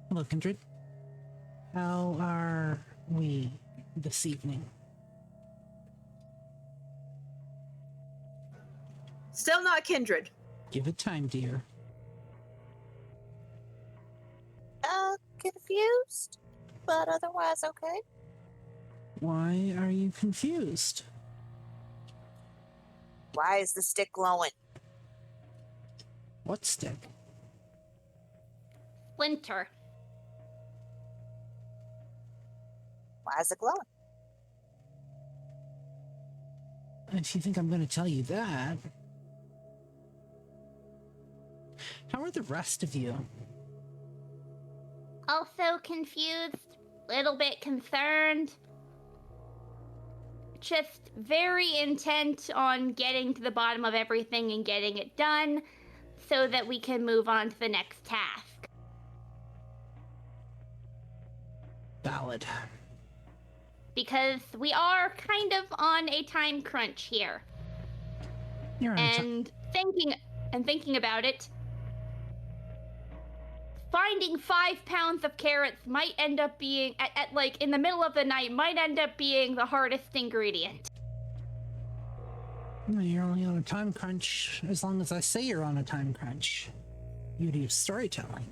Hello, Kindred. How are we this evening? Still not kindred. Give it time, dear. Confused, but otherwise okay. Why are you confused? Why is the stick glowing? What stick? Splinter. Why is it glowing? If you think I'm going to tell you that... How are the rest of you? Also confused, little bit concerned. Just very intent on getting to the bottom of everything and getting it done so that we can move on to the next task. Valid. Because we are kind of on a time crunch here. You're on And thinking about it, finding 5 pounds of carrots might end up being, at like in the middle of the night, might end up being the hardest ingredient. You're only on a time crunch as long as I say you're on a time crunch. Beauty of storytelling.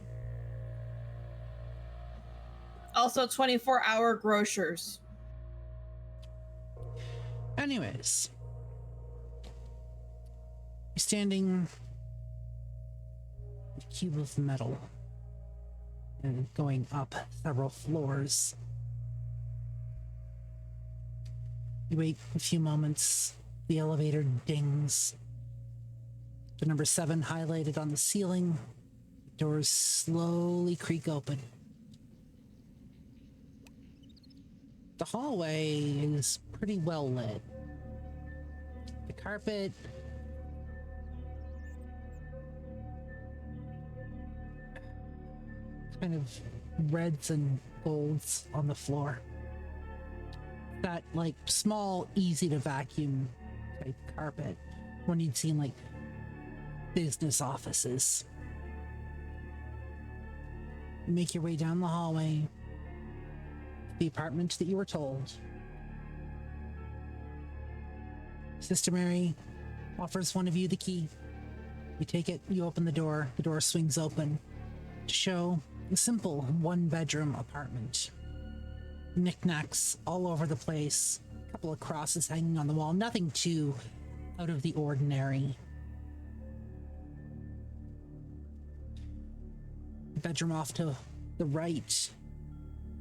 Also 24-hour grocers. Anyways. You're standing in a cube of metal and going up several floors. You wait a few moments. The elevator dings. The number 7 highlighted on the ceiling. Doors slowly creak open. The hallway is pretty well lit. The carpet kind of reds and golds on the floor. That like small, easy to vacuum type carpet one you'd see in like business offices. You make your way down the hallway to the apartment that you were told. Sister Mary offers one of you the key. You take it, you open the door swings open to show a simple 1-bedroom apartment. Knickknacks all over the place, a couple of crosses hanging on the wall, nothing too out of the ordinary. Bedroom off to the right,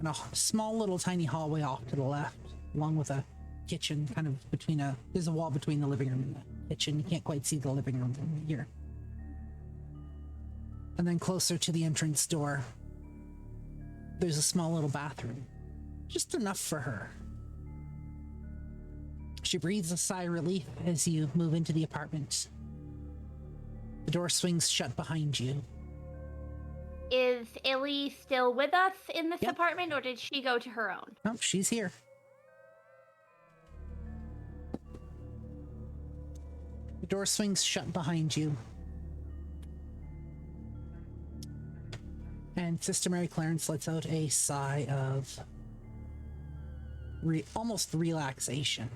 and a small little tiny hallway off to the left, along with a kitchen kind of there's a wall between the living room and the kitchen. You can't quite see the living room from here. And then closer to the entrance door, there's a small little bathroom. Just enough for her. She breathes a sigh of relief as you move into the apartment. The door swings shut behind you. Is Illy still with us in this Yep. apartment, or did she go to her own? Nope, she's here. The door swings shut behind you. And Sister Mary Clarence lets out a sigh of almost relaxation.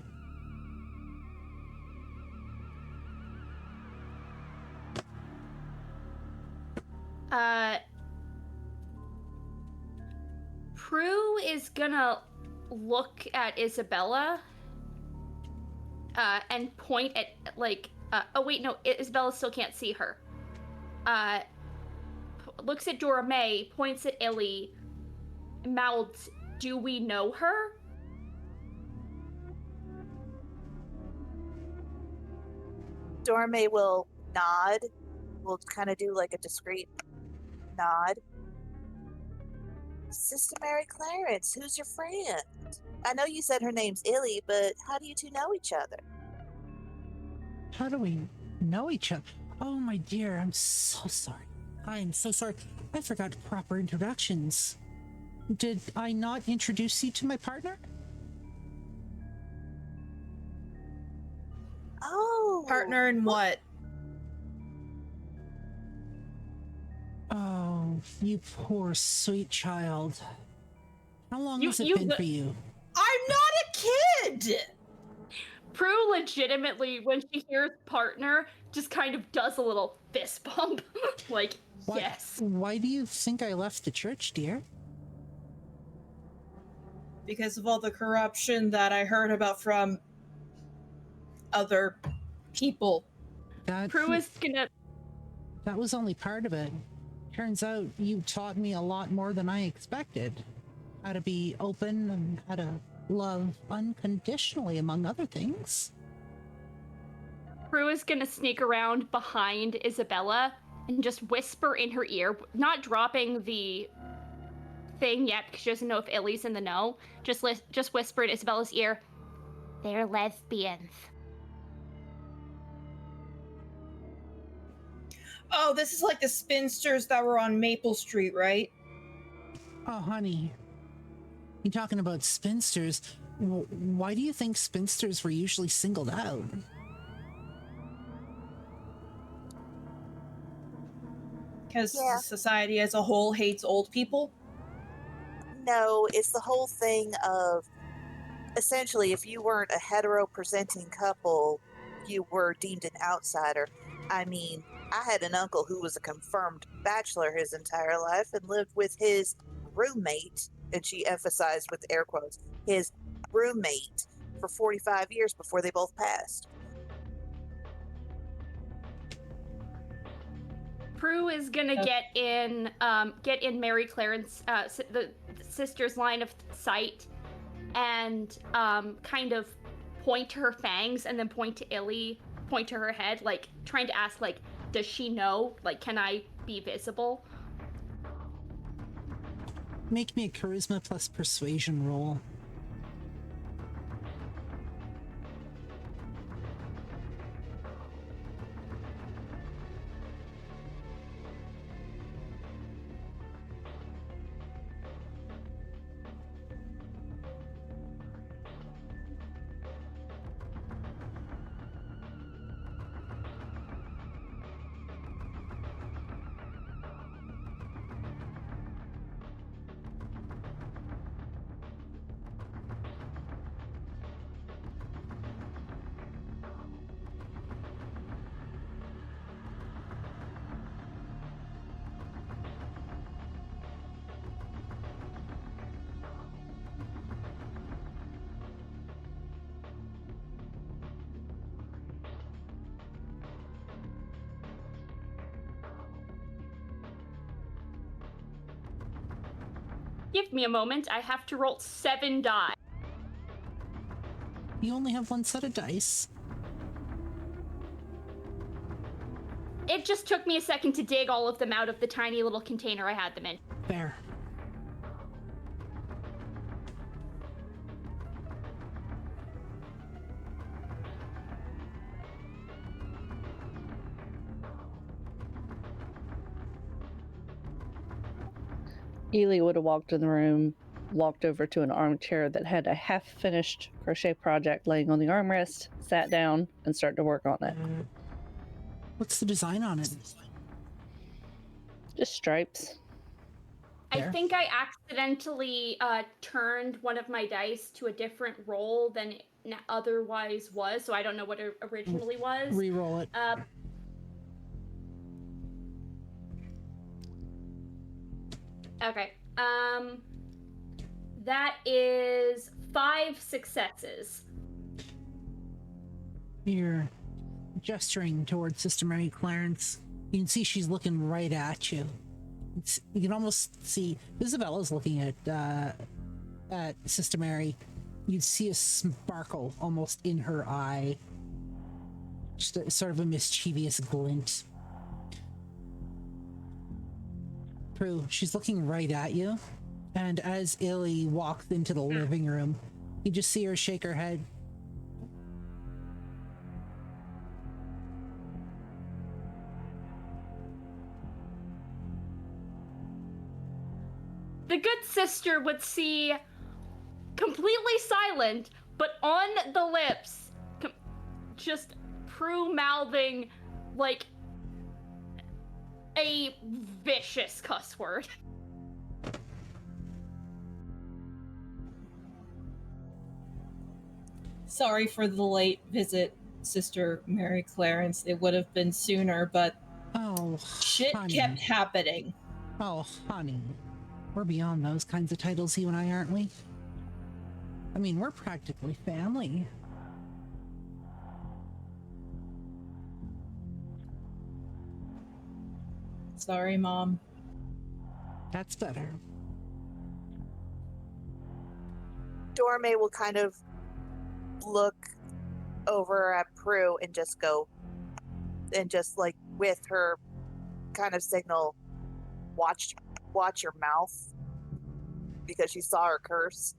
Prue is gonna look at Isabella and point at oh wait, no, Isabella still can't see her. Looks at Dora May, points at Illy, mouths, "Do we know her?" Dorme will nod. We'll kind of do like a discreet nod. Sister Mary Clarence, who's your friend? I know you said her name's Illy, but how do you two know each other? How do we know each other? Oh, my dear, I'm so sorry. I am so sorry. I forgot proper introductions. Did I not introduce you to my partner? Oh. Partner in what? Oh, Oh, you poor sweet child. How long has it been for you? I'm not a kid! Prue legitimately, when she hears partner, just kind of does a little fist bump. Like, yes. Why do you think I left the church, dear? Because of all the corruption that I heard about from other people. Prue is gonna... That was only part of it. Turns out you taught me a lot more than I expected. How to be open and how to love unconditionally, among other things. Prue is gonna sneak around behind Isabella and just whisper in her ear, not dropping the thing yet because she doesn't know if Illy's in the know. Just whisper in Isabella's ear, "They're lesbians." Oh, this is like the spinsters that were on Maple Street, right? Oh, honey. You talking about spinsters? Why do you think spinsters were usually singled out? Because society as a whole hates old people? No, it's the whole thing of, essentially, if you weren't a hetero-presenting couple, you were deemed an outsider. I mean, I had an uncle who was a confirmed bachelor his entire life and lived with his roommate, and she emphasized with air quotes, his roommate, for 45 years before they both passed. Prue is gonna get in Mary Clarence, the sister's line of sight, and kind of point to her fangs, and then point to Illy, point to her head, like trying to ask, like, does she know? Like, can I be visible? Make me a charisma plus persuasion roll. Give me a moment, I have to roll 7 die. You only have one set of dice. It just took me a second to dig all of them out of the tiny little container I had them in. Fair. Ely would have walked in the room, walked over to an armchair that had a half-finished crochet project laying on the armrest, sat down, and started to work on it. What's the design on it? Just stripes. I think I accidentally turned one of my dice to a different roll than it otherwise was, so I don't know what it originally was. Reroll it. Okay. That is 5 successes. You're gesturing towards Sister Mary Clarence. You can see she's looking right at you. You can almost see Isabella's looking at Sister Mary. You see a sparkle almost in her eye, just sort of a mischievous glint. Prue, she's looking right at you, and as Illy walks into the living room, you just see her shake her head. The good sister would see completely silent, but on the lips, just Prue mouthing, like, a vicious cuss word. Sorry for the late visit, Sister Mary Clarence. It would have been sooner, but Oh, shit honey. kept happening. Oh, honey. We're beyond those kinds of titles, you and I, aren't we? I mean, we're practically family. Sorry, Mom. That's better. Dorme will kind of look over at Prue and just go, and just like with her kind of signal, watch your mouth, because she saw her curse.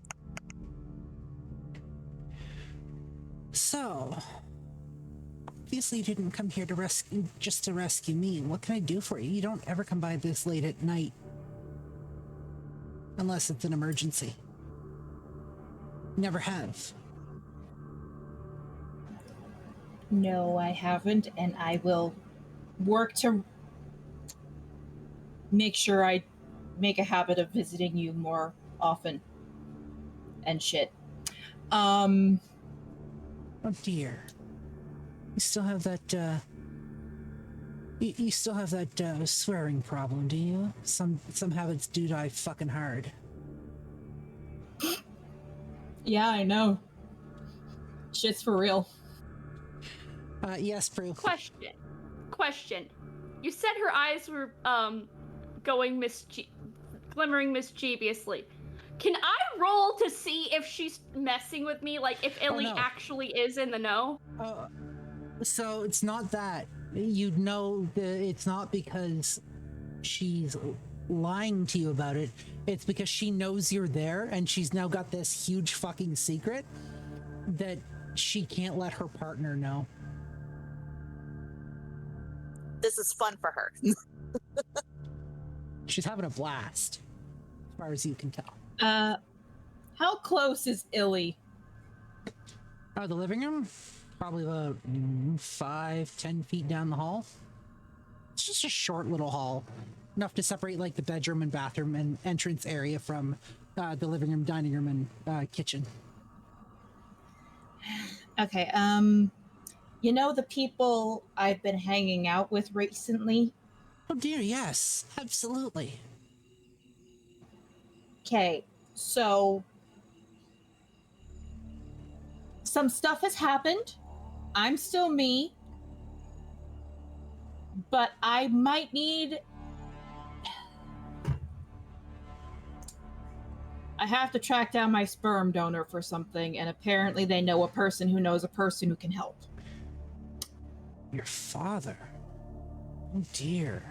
So, obviously you didn't come here to rescue me. What can I do for you? You don't ever come by this late at night. Unless it's an emergency. Never have. No, I haven't, and I will work to make sure I make a habit of visiting you more often. And shit. Oh dear. You still have that, you still have that, swearing problem, do you? Some habits do die fucking hard. Yeah, I know. Shit's for real. Yes, Prue. Question. You said her eyes were, going glimmering mischievously. Can I roll to see if she's messing with me? Like, if Illy no. actually is in the know? So it's not that. You'd know that it's not because she's lying to you about it. It's because she knows you're there and she's now got this huge fucking secret that she can't let her partner know. This is fun for her. She's having a blast, as far as you can tell. How close is Illy? The living room? Probably about 5-10 feet down the hall. It's just a short little hall. Enough to separate like the bedroom and bathroom and entrance area from the living room, dining room, and kitchen. Okay, you know the people I've been hanging out with recently? Oh dear, yes, absolutely. Okay, so some stuff has happened. I'm still me, but I might need... I have to track down my sperm donor for something, and apparently they know a person who knows a person who can help. Your father? Oh dear.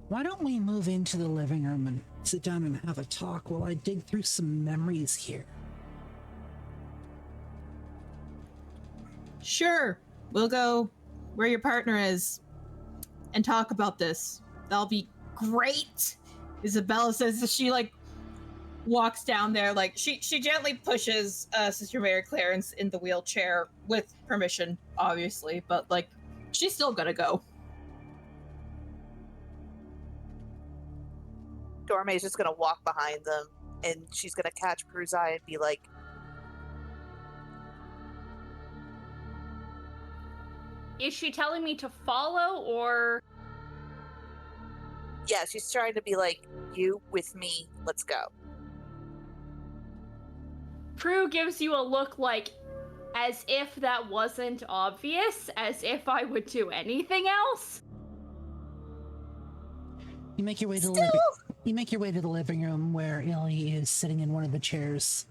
Why don't we move into the living room and sit down and have a talk while I dig through some memories here? Sure, we'll go where your partner is and talk about this. That'll be great. Isabella says as she like walks down there, like she gently pushes Sister Mary Clarence in the wheelchair with permission, obviously, but like she's still gonna go. Dorme's just gonna walk behind them, and she's gonna catch Prue's eye and be like, Is she telling me to follow, or? yeah, she's trying to be like, you with me, let's go. Prue gives you a look like, as if that wasn't obvious, as if I would do anything else. You make your way to the living room where Illy is sitting in one of the chairs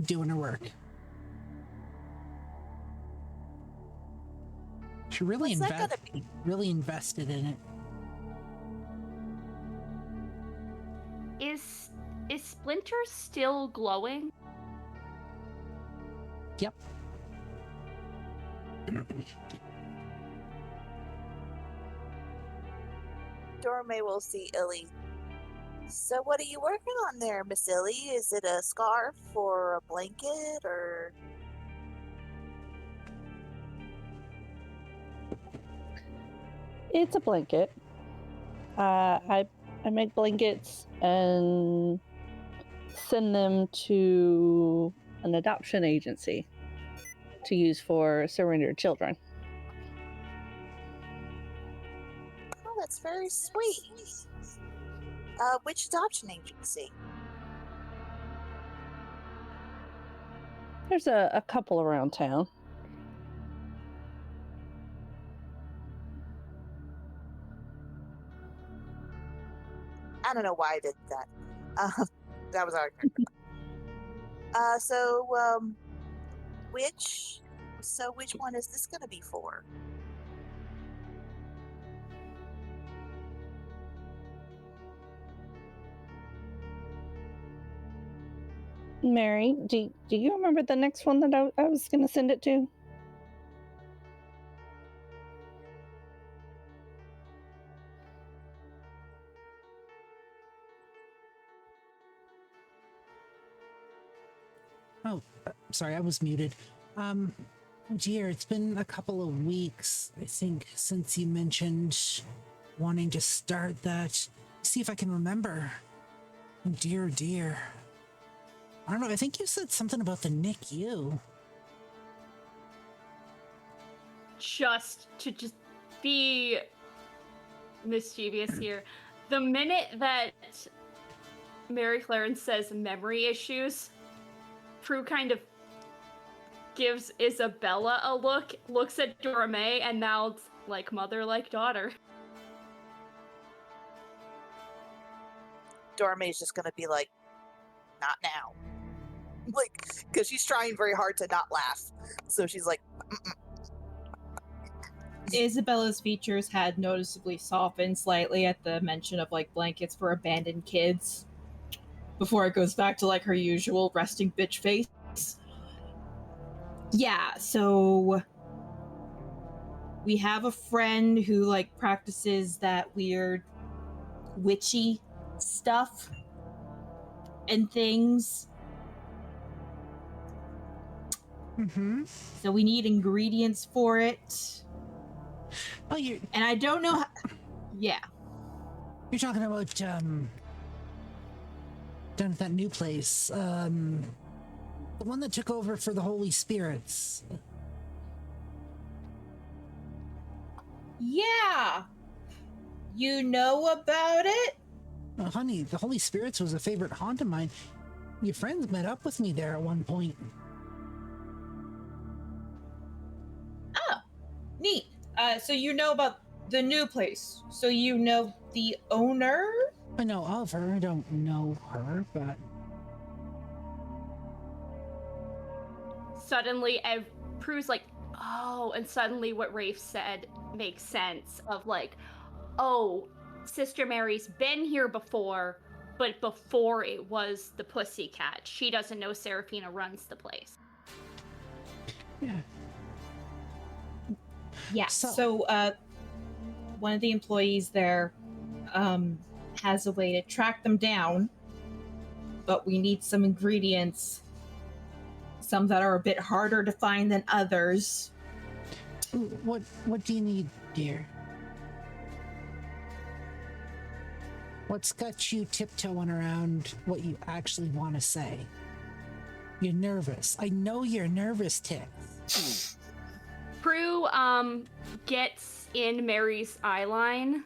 doing her work. She really invested in it. Is Splinter still glowing? Yep. Dorme will see Illy. So what are you working on there, Miss Illy? Is it a scarf or a blanket or... It's a blanket. I make blankets and send them to an adoption agency to use for surrendered children. Oh, that's very sweet. Which adoption agency? There's a couple around town. I don't know why I did that. That was our. Which one is this going to be for? Mary, do you remember the next one that I was going to send it to? Oh, sorry, I was muted. Oh dear, it's been a couple of weeks, I think, since you mentioned wanting to start that. See if I can remember. Oh dear, dear. I don't know, I think you said something about the NICU. Just be mischievous here. The minute that Mary Clarence says memory issues, Prue kind of gives Isabella a look, looks at Dorame, and now it's like mother, like daughter. Dorme's just going to be like, not now. Like, because she's trying very hard to not laugh. So she's like, mm-mm. Isabella's features had noticeably softened slightly at the mention of like blankets for abandoned kids before it goes back to like her usual resting bitch face. Yeah, so we have a friend who like practices that weird witchy stuff and things. Mm-hmm. So we need ingredients for it. Oh, And I don't know how... Yeah. you're talking about, down at that new place, the one that took over for the Holy Spirits. Yeah. You know about it? Oh, honey, the Holy Spirits was a favorite haunt of mine. Your friends met up with me there at one point. Oh, neat. So you know about the new place. So you know the owner? I know of her. I don't know her, but... Suddenly, Prue's like, oh, and suddenly what Rafe said makes sense of like, oh, Sister Mary's been here before, but before it was the Pussycat. She doesn't know Seraphina runs the place. Yeah. Yeah. So one of the employees there has a way to track them down, but we need some ingredients. Some that are a bit harder to find than others. What do you need, dear? What's got you tiptoeing around what you actually want to say? You're nervous. I know you're nervous, Tix. Prue gets in Mary's eyeline,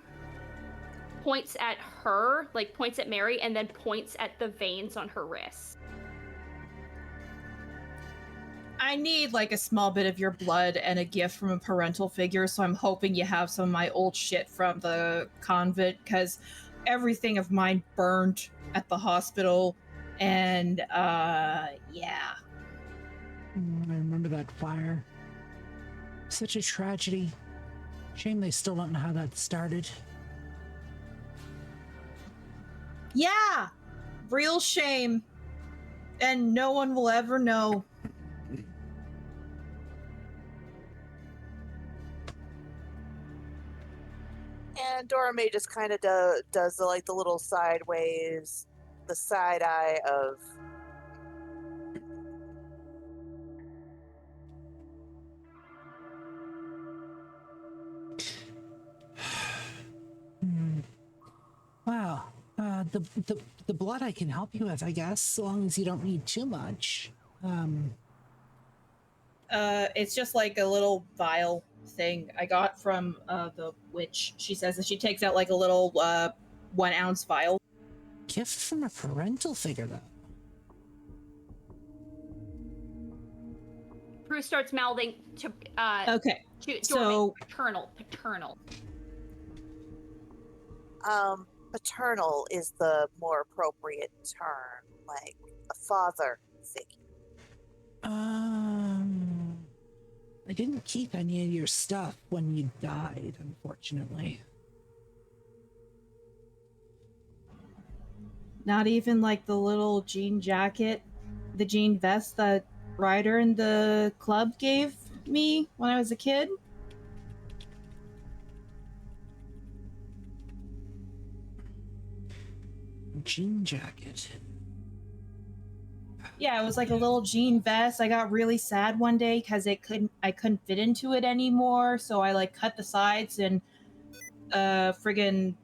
points at her, like points at Mary, and then points at the veins on her wrist. I need like a small bit of your blood and a gift from a parental figure, so I'm hoping you have some of my old shit from the convent, because everything of mine burned at the hospital, and yeah. I remember that fire. Such a tragedy. Shame they still don't know how that started. Yeah! Real shame. And no one will ever know. And Dora May just kind of does the little sideways, the side eye of. The blood I can help you with, I guess, so long as you don't need too much. It's just like a little vial thing I got from the witch. She says that she takes out like a little 1 ounce vial. Gift from a parental figure, though. Prue starts mouthing to Okay, to so paternal. Paternal is the more appropriate term, like a father figure. I didn't keep any of your stuff when you died, unfortunately. not even like the little jean jacket, the jean vest that Ryder in the club gave me when I was a kid. Jean jacket. Yeah, it was like a little jean vest. I got really sad one day because I couldn't fit into it anymore, so I like cut the sides and friggin'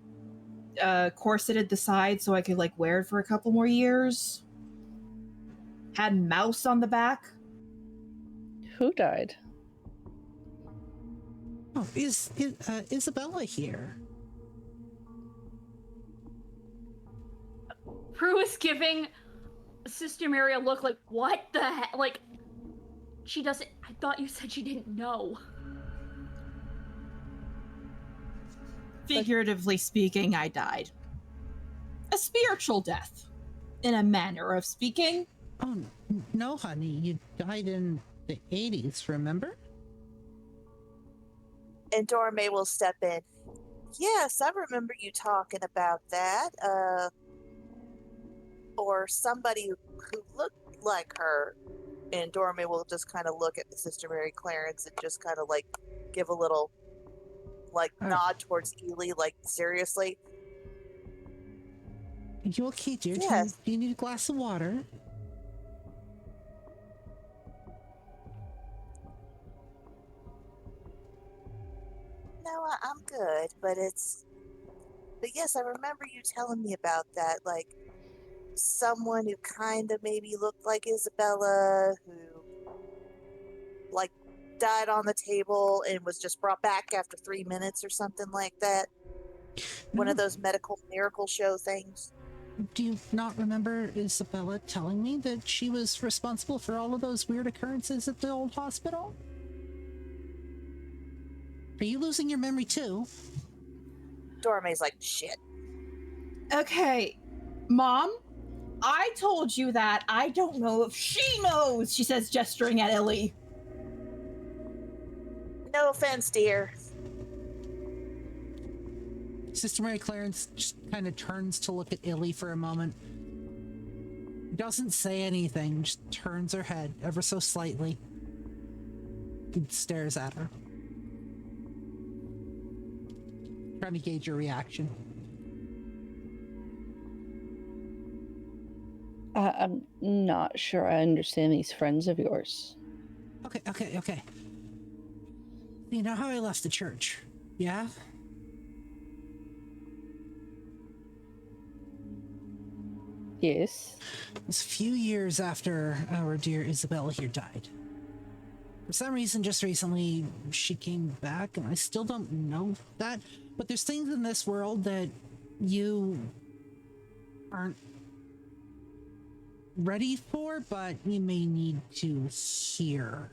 corseted the sides so I could like wear it for a couple more years. Had mouse on the back. Who died? Oh, is Isabella here? Prue is giving Sister Mary a look like, what the heck? Like, she doesn't. I thought you said she didn't know. Figuratively speaking, I died. A spiritual death, in a manner of speaking. Oh, no, honey. You died in the 80s, remember? And Dorme will step in. Yes, I remember you talking about that. Or somebody who looked like her. And Dorme will just kind of look at Sister Mary Clarence and just kind of like give a little like nod towards Ely, like seriously. You okay, dear? Yes. Do you need a glass of water? No, I'm good, but yes, I remember you telling me about that, like someone who kind of maybe looked like Isabella, who like died on the table and was just brought back after 3 minutes or something like that. One of those medical miracle show things. Do you not remember Isabella telling me that she was responsible for all of those weird occurrences at the old hospital? Are you losing your memory too? Dorme's like, shit. Okay, Mom, I told you that. I don't know if she knows, she says, gesturing at Ellie. No offense, dear. Sister Mary Clarence just kind of turns to look at Illy for a moment. Doesn't say anything, just turns her head ever so slightly. And stares at her. Trying to gauge your reaction. I'm not sure I understand these friends of yours. Okay. You know how I left the church, yeah? Yes. It was a few years after our dear Isabella here died. For some reason, just recently, she came back, and I still don't know that. But there's things in this world that you aren't ready for, but you may need to hear.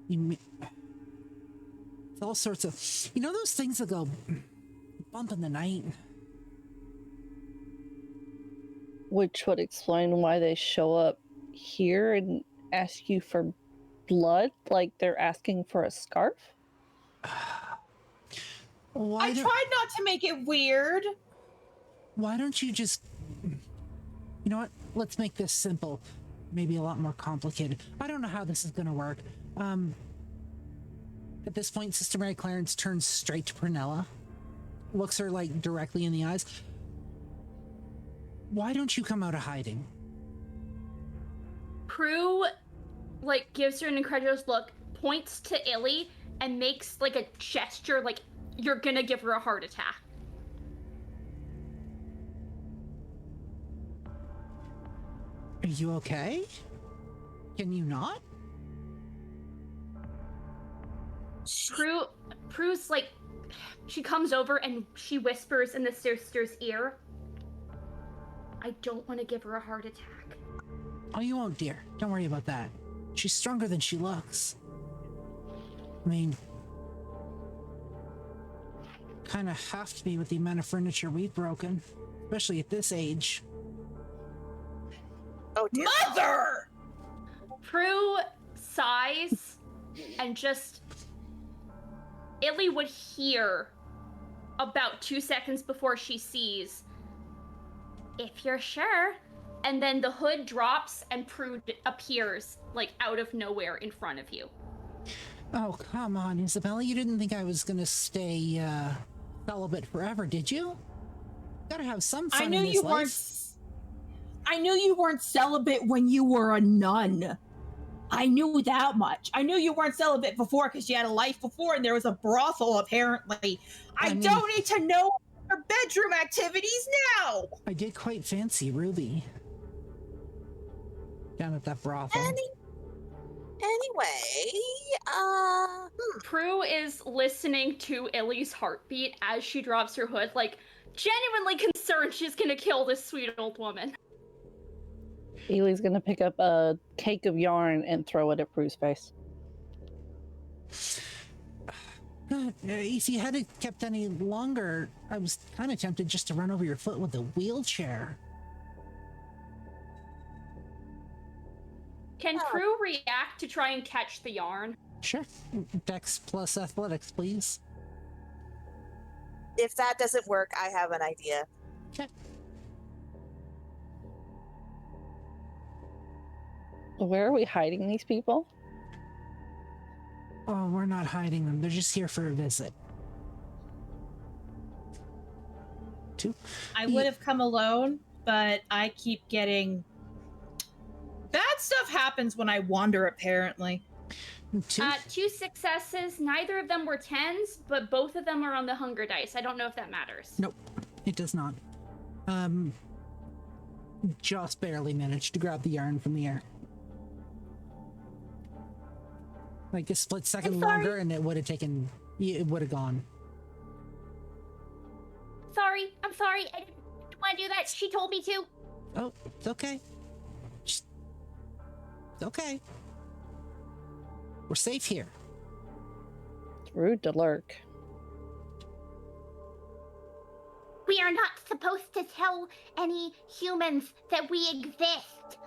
It's all sorts of... You know those things that go bump in the night? Which would explain why they show up here and ask you for blood, like they're asking for a scarf? I tried not to make it weird. Why don't you just... You know what? Let's make this simple. Maybe a lot more complicated. I don't know how this is going to work. At this point, Sister Mary Clarence turns straight to Prunella. Looks her, like, directly in the eyes. Why don't you come out of hiding? Prue, like, gives her an incredulous look, points to Illy, and makes, like, a gesture, like, you're gonna give her a heart attack. Why don't you just... You know what? Let's make this simple. Maybe a lot more complicated. I don't know how this is going to work. At this point, Sister Mary Clarence turns straight to Prunella. Looks her, like, directly in the eyes. Why don't you come out of hiding? Prue, like, gives her an incredulous look, points to Illy, and makes, like, a gesture, like, you're gonna give her a heart attack. Are you okay? Can you not? Prue's like, she comes over and she whispers in the sister's ear, I don't want to give her a heart attack. Oh, you won't, dear. Don't worry about that. She's stronger than she looks. I mean, kind of have to be with the amount of furniture we've broken, especially at this age. Oh dear. Mother! Prue sighs and just... Illy would hear about 2 seconds before she sees, if you're sure. And then the hood drops and Prue appears, like, out of nowhere in front of you. Oh, come on, Isabella. You didn't think I was gonna stay, celibate forever, did you? Gotta have some fun in this life. I knew you weren't celibate when you were a nun. I knew that much. I knew you weren't celibate before because you had a life before and there was a brothel, apparently. I don't need to know your bedroom activities now! I did quite fancy Ruby. Down at that brothel. Anyway, Prue is listening to Illy's heartbeat as she drops her hood, like, genuinely concerned she's gonna kill this sweet old woman. Ely's gonna pick up a cake of yarn and throw it at Prue's face. If you hadn't kept any longer, I was kind of tempted just to run over your foot with a wheelchair. Can Prue react to try and catch the yarn? Sure. Dex plus athletics, please. if that doesn't work, I have an idea. Okay. Where are we hiding these people? Oh, we're not hiding them. They're just here for a visit. I would have come alone, but I keep getting... Bad stuff happens when I wander, apparently. 2 successes. Neither of them were 10s, but both of them are on the hunger dice. I don't know if that matters. Nope, it does not. Just barely managed to grab the yarn from the air. Like a split second longer and it would have taken... It would have gone. Sorry, I'm sorry. I didn't want to do that. She told me to. Oh, it's okay. It's okay. We're safe here. It's rude to lurk. We are not supposed to tell any humans that we exist.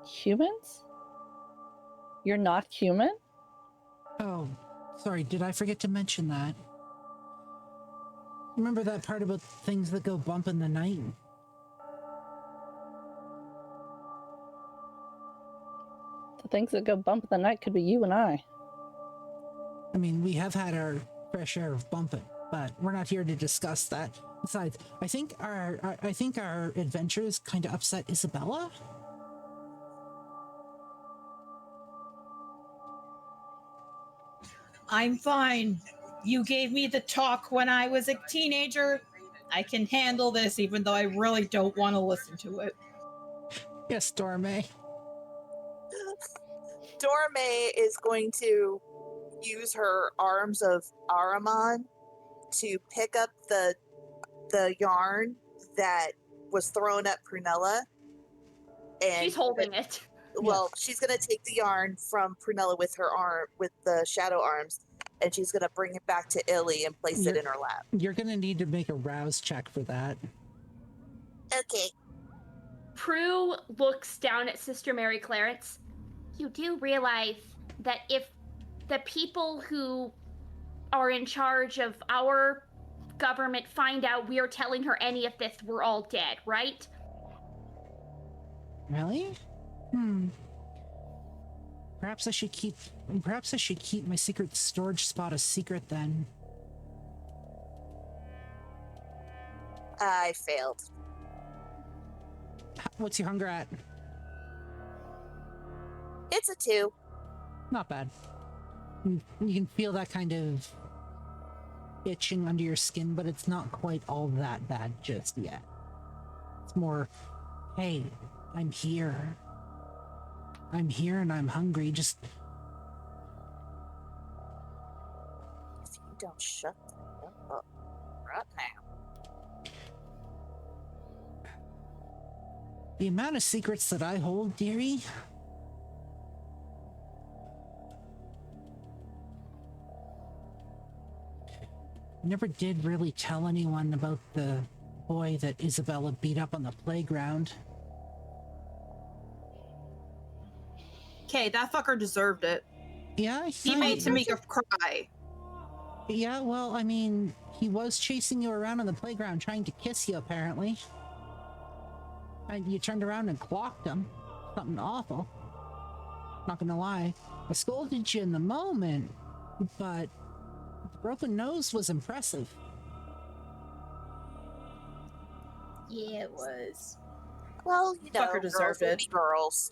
Humans? You're not human? Oh, sorry, did I forget to mention that? Remember that part about things that go bump in the night? The things that go bump in the night could be you and I. I mean, we have had our fair share of bumping, but we're not here to discuss that. Besides, I think our adventures kind of upset Isabella. I'm fine. You gave me the talk when I was a teenager. I can handle this, even though I really don't want to listen to it. Yes, Dorme. Dorme is going to use her arms of Ahriman to pick up the yarn that was thrown at Prunella. And She's holding it. Well, she's going to take the yarn from Prunella with her arm, with the shadow arms, and she's going to bring it back to Illy and place it in her lap. You're going to need to make a rouse check for that. Okay. Prue looks down at Sister Mary Clarence. You do realize that if the people who are in charge of our government find out we're telling her any of this, we're all dead, right? Really? Perhaps I should keep my secret storage spot a secret then. I failed. What's your hunger at? It's a 2. Not bad. You can feel that kind of itching under your skin, but it's not quite all that bad just yet. It's more, hey, I'm here. I'm here and I'm hungry. Just If you don't shut the hell up right now. the amount of secrets that I hold, dearie. Never did really tell anyone about the boy that Isabella beat up on the playground. Okay, that fucker deserved it. Yeah, He made Tamika cry. Yeah, well, I mean, he was chasing you around on the playground trying to kiss you, apparently. And you turned around and clocked him. Something awful. Not gonna lie. I scolded you in the moment, but the broken nose was impressive. Yeah, it was. Well, you know, Fucker girls deserved will it. be girls.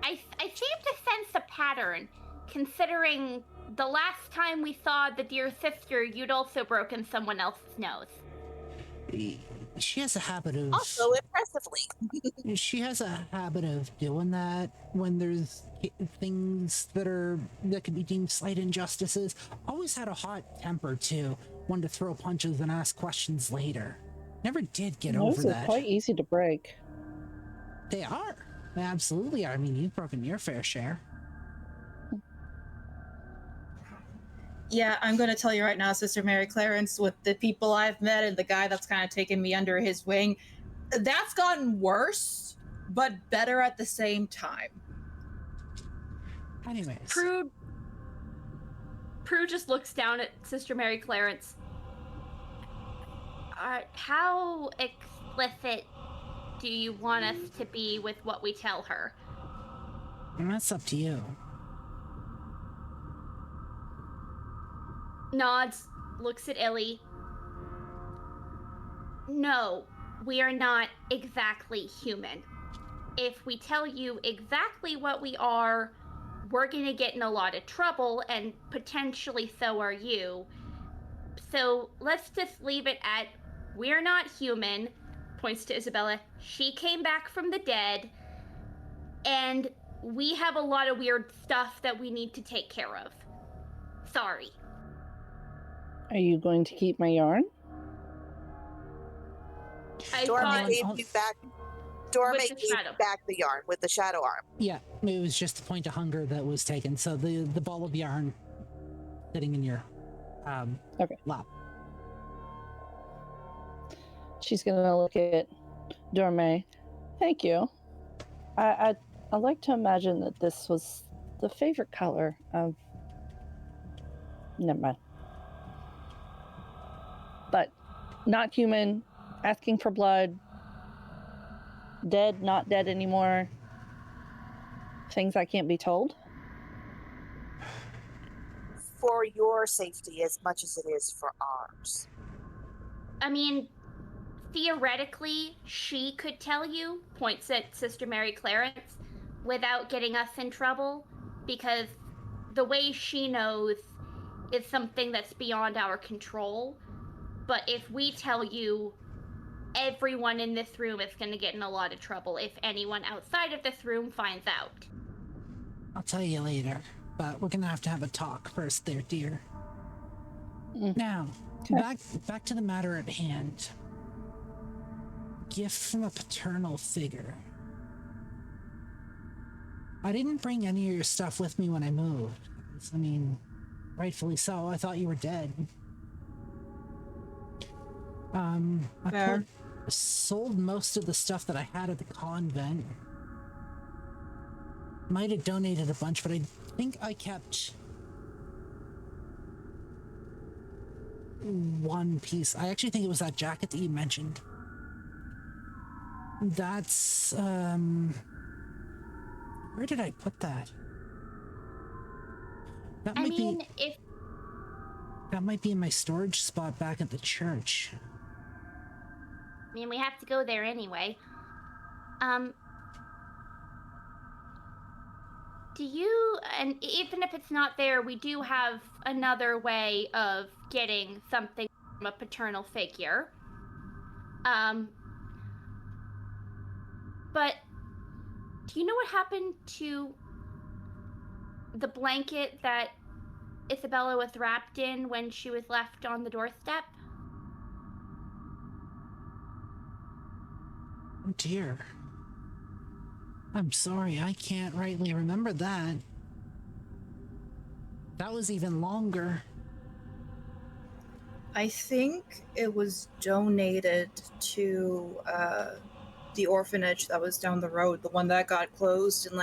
I seem to sense a pattern, considering the last time we saw the dear sister, you'd also broken someone else's nose. She has a habit of... Also, impressively. She has a habit of doing that when there's things that could be deemed slight injustices. Always had a hot temper too, one to throw punches and ask questions later. Never did get over Those are that. quite easy to break. They are. They absolutely are. I mean, you've broken your fair share. Yeah, I'm going to tell you right now, Sister Mary Clarence, with the people I've met and the guy that's kind of taken me under his wing, that's gotten worse, but better at the same time. Anyways. Prue just looks down at Sister Mary Clarence. How explicit do you want us to be with what we tell her? And that's up to you. Nods, looks at Illy. No, we are not exactly human. If we tell you exactly what we are, we're gonna get in a lot of trouble, and potentially so are you. So let's just leave it at, we're not human, points to Isabella. She came back from the dead, and we have a lot of weird stuff that we need to take care of. Sorry. Are you going to keep my yarn? Dorme gave you back. Dorme With the gave shadow. back the yarn with the shadow arm. Yeah, it was just the point of hunger that was taken. So the ball of yarn sitting in your Okay. lap. She's gonna look at Dorme. Thank you. I like to imagine that this was the favorite color of. Never mind. But not human, asking for blood, dead, not dead anymore. Things I can't be told. For your safety as much as it is for ours. I mean, theoretically, she could tell you, points at Sister Mary Clarence, without getting us in trouble, because the way she knows is something that's beyond our control. But if we tell you, everyone in this room is going to get in a lot of trouble if anyone outside of this room finds out. I'll tell you later, but we're gonna have to have a talk first there, dear. Now, back to the matter at hand. Gift from a paternal figure. I didn't bring any of your stuff with me when I moved. I mean, rightfully so. I thought you were dead. I sold most of the stuff that I had at the convent. Might have donated a bunch, but I think I kept one piece. I actually think it was that jacket that you mentioned. That's, where did I put that? That might be in my storage spot back at the church. I mean, we have to go there anyway. Do you, and even if it's not there, we do have another way of getting something from a paternal figure. But do you know what happened to the blanket that Isabella was wrapped in when she was left on the doorstep? Oh dear. I'm sorry, I can't rightly remember that. That was even longer. I think it was donated to the orphanage that was down the road, the one that got closed in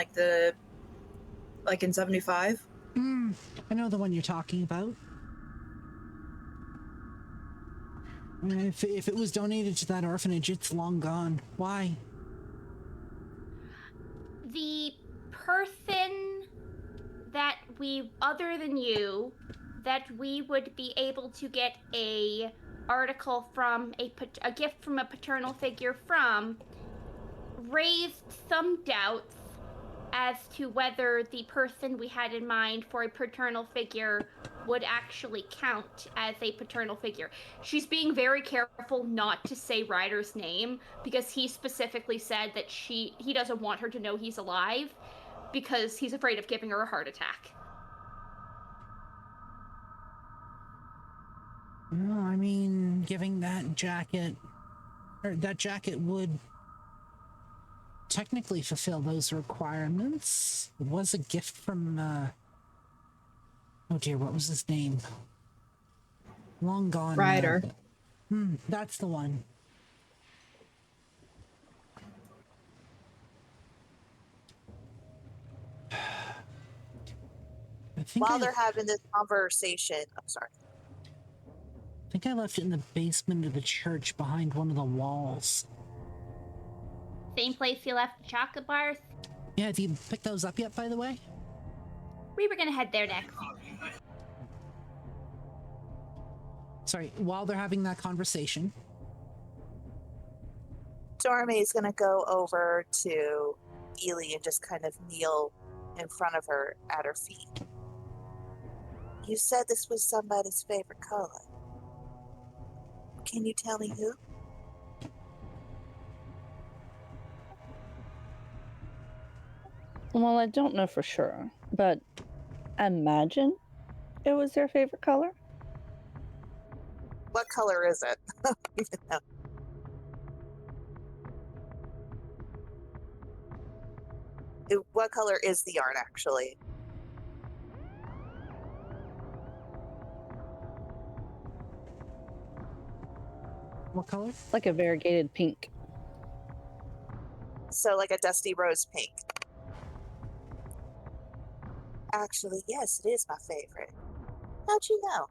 in 75. I know the one you're talking about. If it was donated to that orphanage, it's long gone. Why? The person that other than you, that we would be able to get a article from, a gift from a paternal figure from, raised some doubts as to whether the person we had in mind for a paternal figure would actually count as a paternal figure. She's being very careful not to say Ryder's name because he specifically said that he doesn't want her to know he's alive because he's afraid of giving her a heart attack. Well, I mean, giving that jacket would technically fulfill those requirements. It was a gift from, oh dear, what was his name? Long gone. Ryder. That's the one. While they're having this conversation, I'm sorry. I think I left it in the basement of the church behind one of the walls. Same place you left the chocolate bars? Yeah, have you picked those up yet, by the way? We were gonna head there next. Sorry, while they're having that conversation. Dorme's gonna go over to Ely and just kind of kneel in front of her at her feet. You said this was somebody's favorite color. Can you tell me who? Well, I don't know for sure, but I imagine it was their favorite color. What color is it? No. What color is the yarn, actually? What color? Like a variegated pink. So like a dusty rose pink. Actually, yes, it is my favorite. How'd you know?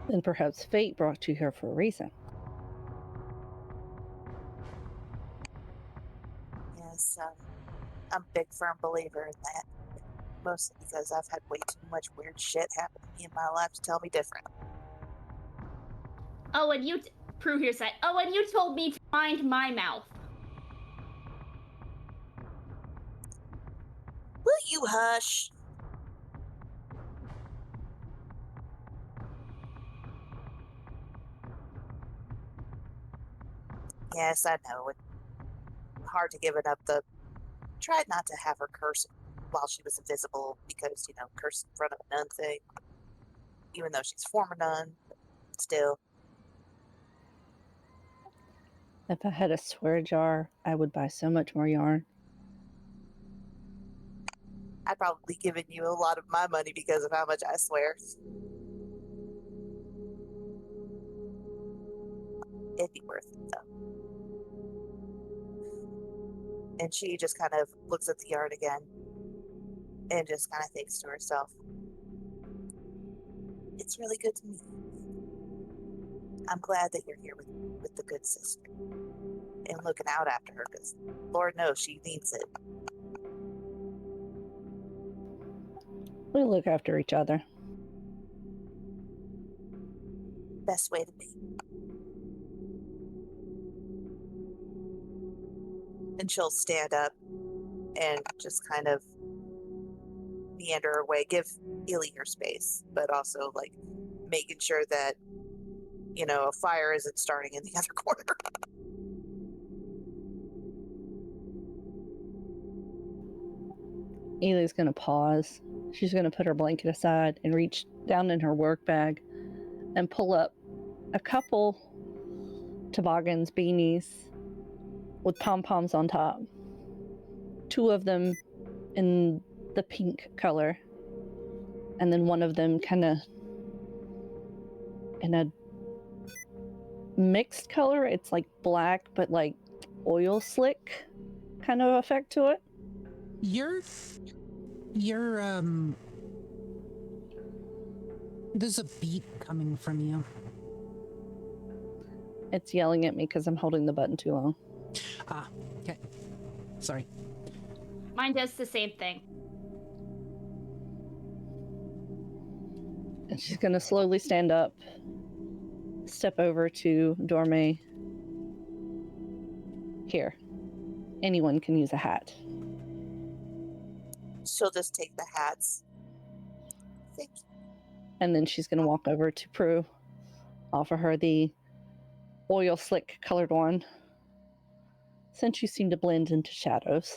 Then perhaps fate brought you here for a reason. Yes, I'm a big firm believer in that. Mostly because I've had way too much weird shit happen to me in my life to tell me different. Oh, and Prue here said, oh, and you told me to mind my mouth. Will you hush? Yes, I know. It's hard to give it up. Tried not to have her curse while she was invisible because, curse in front of a nun thing. Even though she's former nun, still. If I had a swear jar, I would buy so much more yarn. I'd probably given you a lot of my money because of how much I swear. It'd be worth it, though. And she just kind of looks at the yarn again and just kind of thinks to herself, it's really good to meet you. I'm glad that you're here with the good sister and looking out after her because Lord knows she needs it. We look after each other. Best way to be. And she'll stand up and just kind of meander her way, give Ely her space, but also making sure that, a fire isn't starting in the other corner. Eli's gonna pause. She's gonna put her blanket aside and reach down in her work bag and pull up a couple toboggans, beanies with pom-poms on top. 2 of them in the pink color, and then one of them kind of in a mixed color. It's like black, but like oil slick kind of effect to it. You're there's a beep coming from you. It's yelling at me because I'm holding the button too long. Ah, okay. Sorry. Mine does the same thing. And she's gonna slowly stand up, step over to Dorme. Here, anyone can use a hat. She'll just take the hats. Thank you. And then she's gonna walk over to Prue, offer her the oil slick colored one, since you seem to blend into shadows.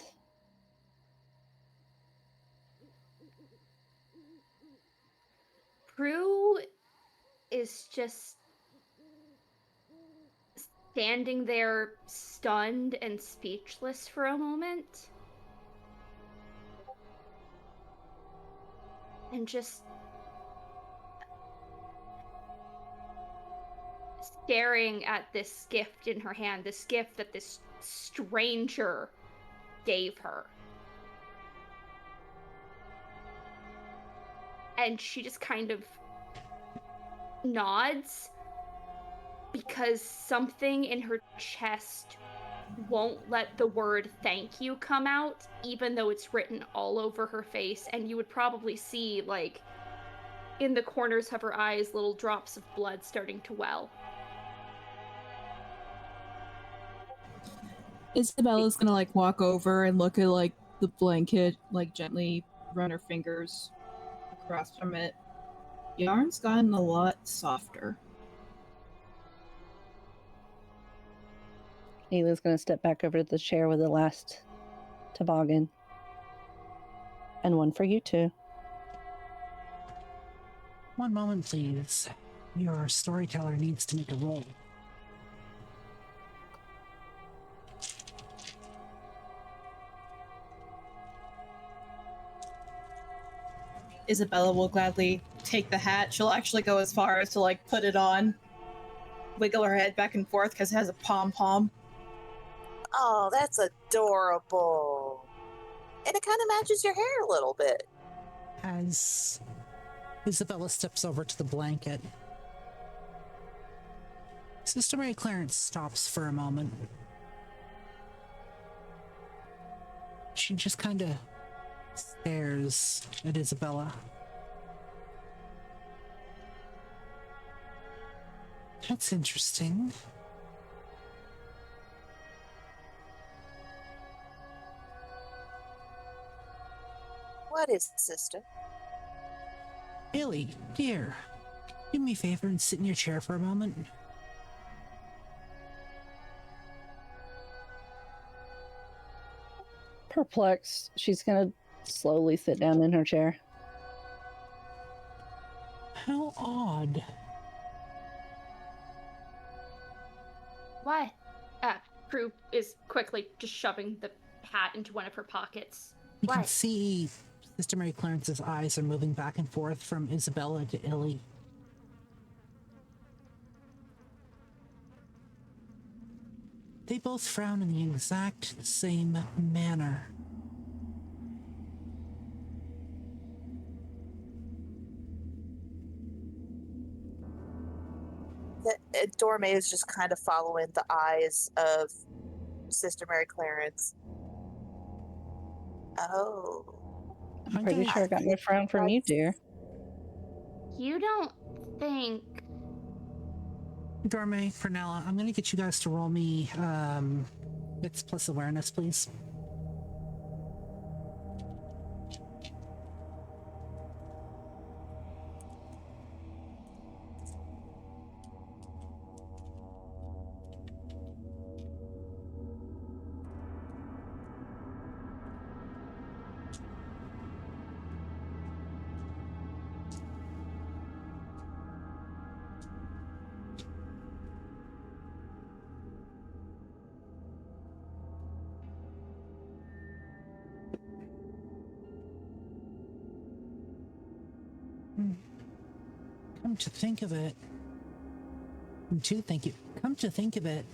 Prue is just standing there stunned and speechless for a moment. And just staring at this gift in her hand, this gift that this stranger gave her. And she just kind of nods because something in her chest won't let the word thank you come out, even though it's written all over her face, and you would probably see, like, in the corners of her eyes, little drops of blood starting to well. Isabella's gonna, like, walk over and look at, like, the blanket, like, gently run her fingers across from it. Yarn's gotten a lot softer. Eli's gonna step back over to the chair with the last toboggan. And one for you too. One moment, please. Your storyteller needs to make a roll. Isabella will gladly take the hat. She'll actually go as far as to, like, put it on, wiggle her head back and forth because it has a pom-pom. Oh, that's adorable. And it kind of matches your hair a little bit. As Isabella steps over to the blanket, Sister Mary Clarence stops for a moment. She just kind of stares at Isabella. That's interesting. What is it, sister? Illy, dear, do me a favor and sit in your chair for a moment. Perplexed, she's gonna slowly sit down in her chair. How odd. What? Prue is quickly just shoving the hat into one of her pockets. You can What? see Sister Mary Clarence's eyes are moving back and forth from Isabella to Illy. They both frown in the exact same manner. Dorme is just kind of following the eyes of Sister Mary Clarence. Oh. I'm pretty sure I got no frown from you, dear. You don't think... Dorme, Pernella, I'm going to get you guys to roll me wits plus awareness, please. Come to think of it, come to think of it,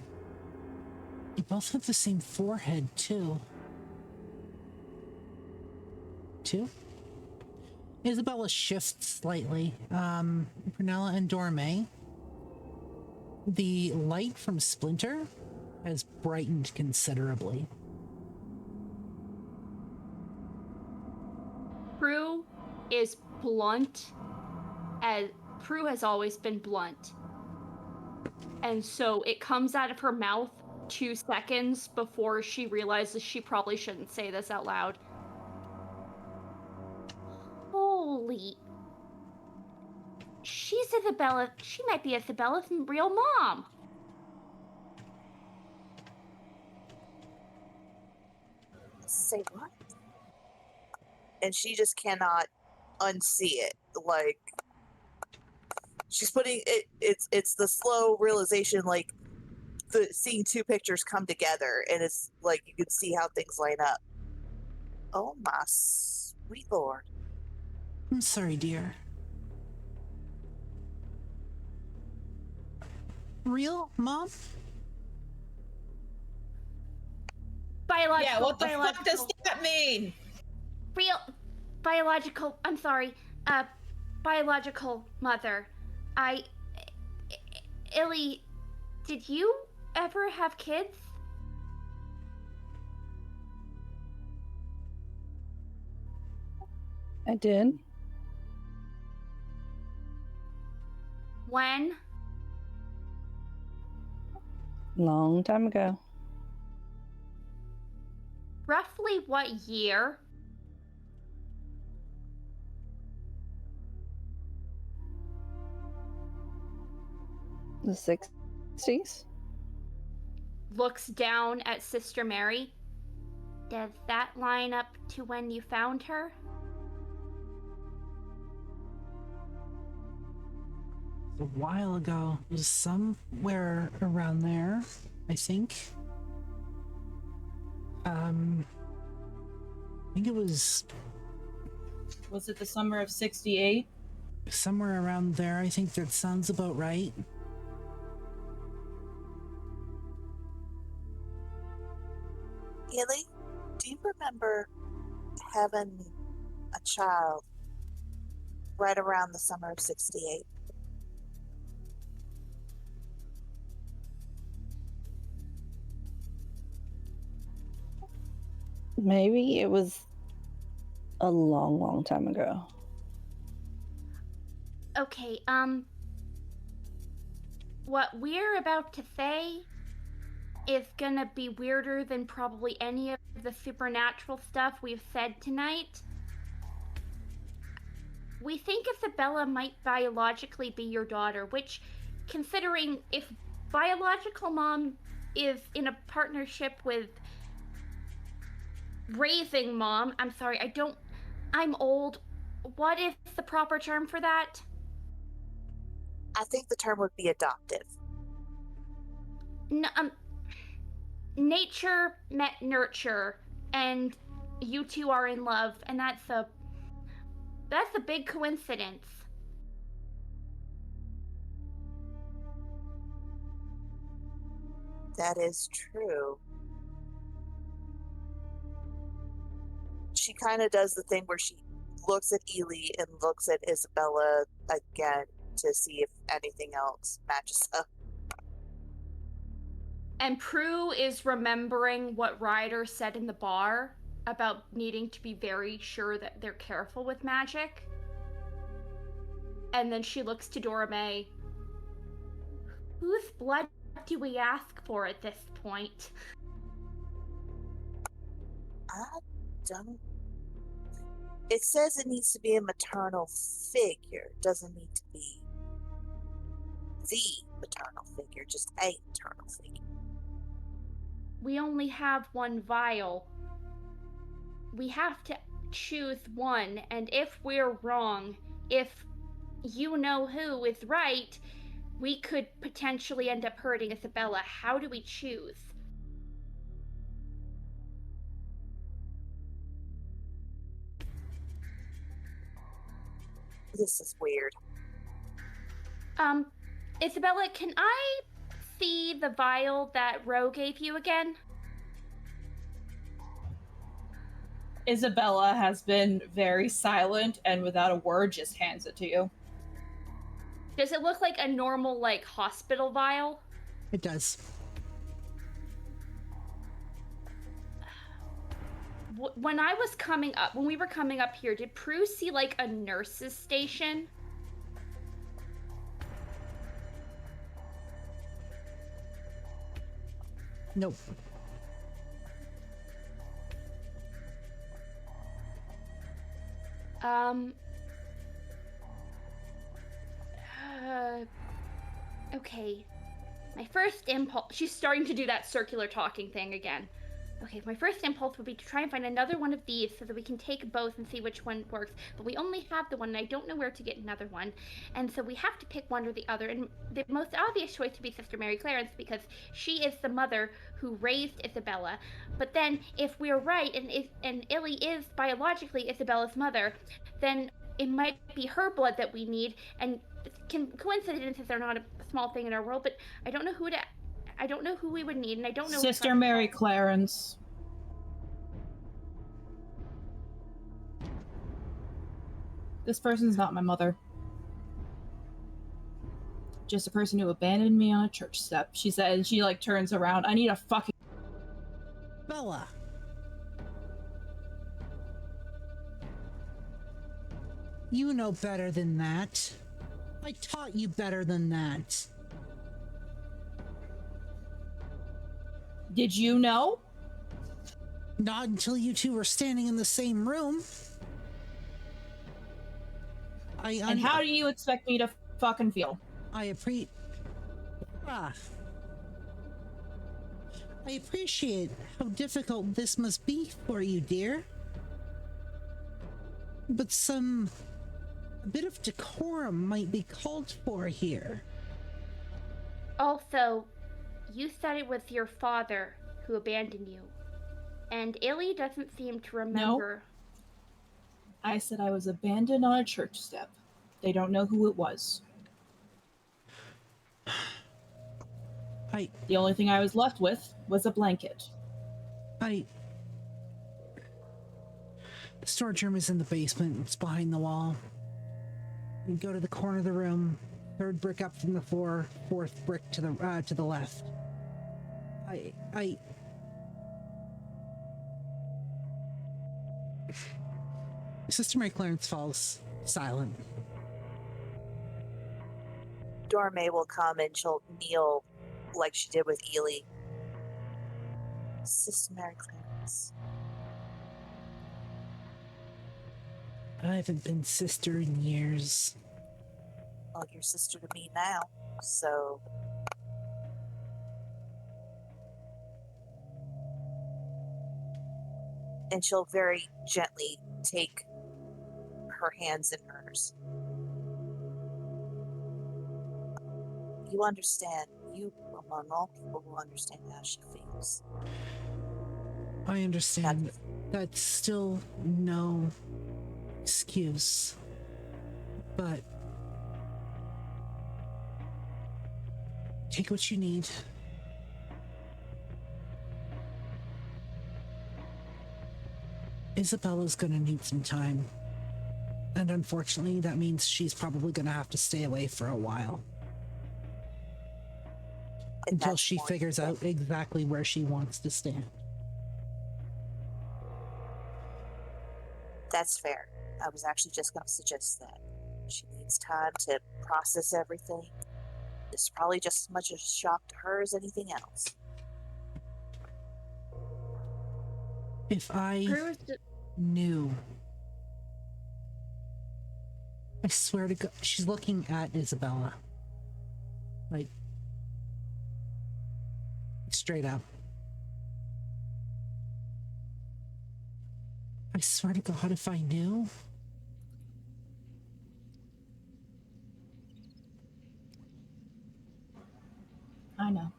you both have the same forehead, too. Two? Isabella shifts slightly. Prunella and Dorme. The light from Splinter has brightened considerably. Prue is blunt, as Prue has always been blunt. And so it comes out of her mouth 2 seconds before she realizes she probably shouldn't say this out loud. Holy. She's Isabella. She might be Isabella's real mom. Say what? And she just cannot unsee it. Like, she's putting it, it's the slow realization, like, seeing two pictures come together, and it's like you can see how things line up. Oh my sweet lord. I'm sorry, dear. Real mom? Biological. Yeah, what the fuck does that mean? Real biological. I'm sorry. Biological mother. Illy, did you ever have kids? I did. When? Long time ago. Roughly what year? The 60s? Looks down at Sister Mary. Does that line up to when you found her? A while ago. It was somewhere around there, I think. I think it was Was it the summer of 68? somewhere around there. I think that sounds about right. Illy, do you remember having a child right around the summer of 68? Maybe it was a long, long time ago. Okay, what we're about to say is gonna be weirder than probably any of the supernatural stuff we've said tonight. We think Isabella might biologically be your daughter, which, considering if biological mom is in a partnership with raising mom, I'm old. What is the proper term for that? I think the term would be adoptive. Nature met nurture, and you two are in love, and that's a big coincidence. That is true. She kind of does the thing where she looks at Ely and looks at Isabella again to see if anything else matches up. And Prue is remembering what Ryder said in the bar about needing to be very sure that they're careful with magic. And then she looks to Dora May. Whose blood do we ask for at this point? I don't. It says it needs to be a maternal figure. It doesn't need to be the maternal figure, just a maternal figure. We only have one vial. We have to choose one, and if we're wrong, if you know who is right, we could potentially end up hurting Isabella. How do we choose? This is weird. Isabella, can I see the vial that Ro gave you again? Isabella has been very silent and without a word just hands it to you. Does it look like a normal, like, hospital vial? It does. When we were coming up here, did Prue see, like, a nurse's station? Nope. Okay. My first impulse... She's starting to do that circular talking thing again. Okay, my first impulse would be to try and find another one of these so that we can take both and see which one works. But we only have the one, and I don't know where to get another one. And so we have to pick one or the other. And the most obvious choice would be Sister Mary Clarence, because she is the mother who raised Isabella. But then, if we're right, and Illy is biologically Isabella's mother, then it might be her blood that we need. And coincidences are not a small thing in our world, but I don't know who we would need, and I don't know... Sister Mary Clarence. This person's not my mother. Just a person who abandoned me on a church step. She said, and she like turns around. I need a fucking... Bella. You know better than that. I taught you better than that. Did you know? Not until you two were standing in the same room. And how do you expect me to fucking feel? I appreciate how difficult this must be for you, dear. But a bit of decorum might be called for here. Also, you said it was your father who abandoned you. And Illy doesn't seem to remember. No. I said I was abandoned on a church step. They don't know who it was. The only thing I was left with was a blanket. The storage room is in the basement. It's behind the wall. You go to the corner of the room, third brick up from the floor, fourth brick to the left. Sister Mary Clarence falls silent. Dorme will come and she'll kneel like she did with Ely. Sister Mary Clarence. I haven't been sister in years. Well, you're sister to me now, so... And she'll very gently take her hands in hers. You understand. You, among all people, will understand how she feels. I understand. That's still no excuse. But take what you need. Isabella's gonna need some time. And unfortunately, that means she's probably gonna have to stay away for a while. Until she figures out exactly where she wants to stand. That's fair. I was actually just going to suggest that. She needs time to process everything. It's probably just as much a shock to her as anything else. If I knew... I swear to God, she's looking at Isabella. Like, straight up. I swear to God, if I knew... I know.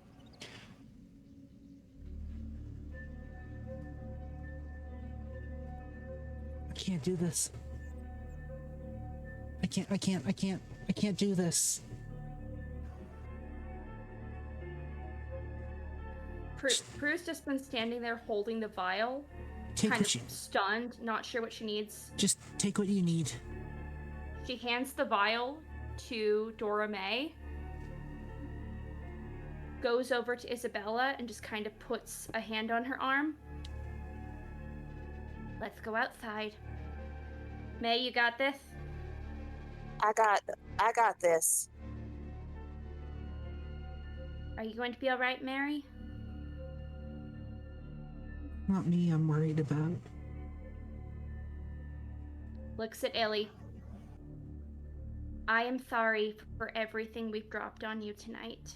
I can't do this. I can't do this. Prue's just been standing there holding the vial, Take kind what of stunned, not sure what she needs. Just take what you need. She hands the vial to Dora May, goes over to Isabella and just kind of puts a hand on her arm. Let's go outside. May, you got this? I got this. Are you going to be all right, Mary? Not me, I'm worried about. Looks at Ellie. I am sorry for everything we've dropped on you tonight.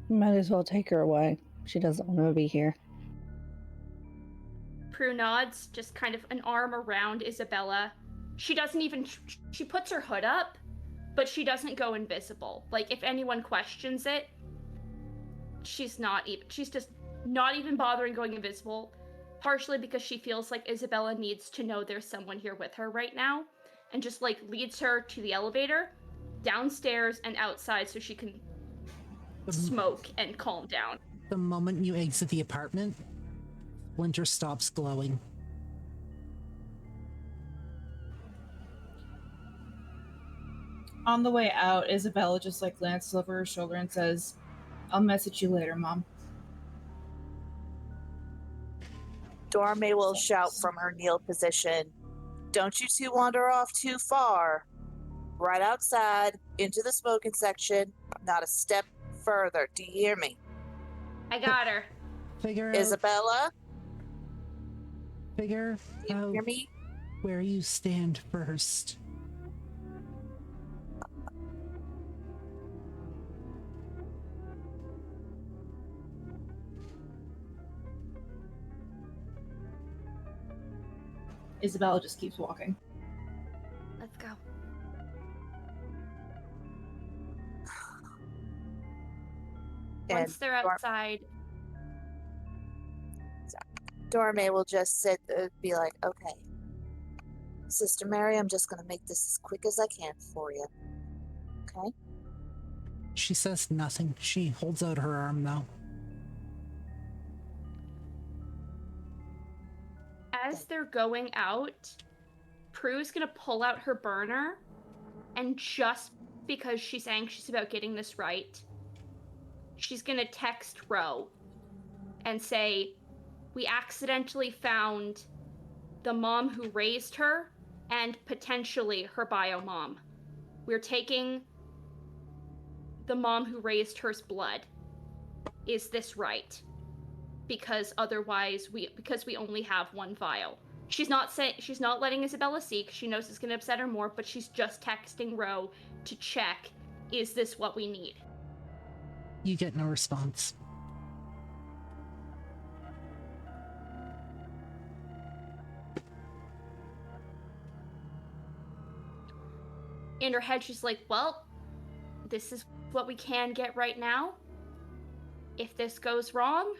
Might as well take her away. She doesn't want to be here. Prue nods, just kind of an arm around Isabella. She doesn't even... She puts her hood up, but she doesn't go invisible. Like, if anyone questions it, she's just not even bothering going invisible. Partially because she feels like Isabella needs to know there's someone here with her right now. And just, like, leads her to the elevator, downstairs, and outside so she can smoke and calm down. The moment you exit the apartment, Splinter stops glowing. On the way out, Isabella just like glances over her shoulder and says, "I'll message you later, Mom." Dorme will shout from her kneel position, "Don't you two wander off too far. Right outside, into the smoking section, not a step further. Do you hear me?" I got her. Figure Isabella? Do you You hear me? where you stand first. Isabella just keeps walking. Let's go. Once they're outside... Dorme will just sit, be like, "Okay, Sister Mary, I'm just going to make this as quick as I can for you. Okay?" She says nothing. She holds out her arm, though. As they're going out, Prue's gonna pull out her burner, and just because she's anxious about getting this right, she's gonna text Ro and say, "We accidentally found the mom who raised her and potentially her bio mom. We're taking the mom who raised her's blood. Is this right? Because otherwise because we only have one vial." She's not letting Isabella see, 'cause she knows it's gonna upset her more, but she's just texting Ro to check, is this what we need? You get no response. In her head, she's like, well, this is what we can get right now. If this goes wrong,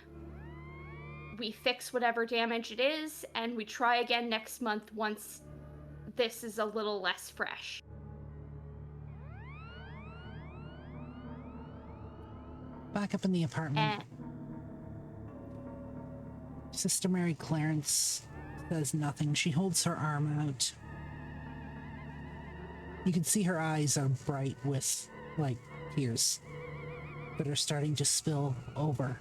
we fix whatever damage it is, and we try again next month once this is a little less fresh. Back up in the apartment. Sister Mary Clarence says nothing. She holds her arm out. You can see her eyes are bright with, like, tears that are starting to spill over.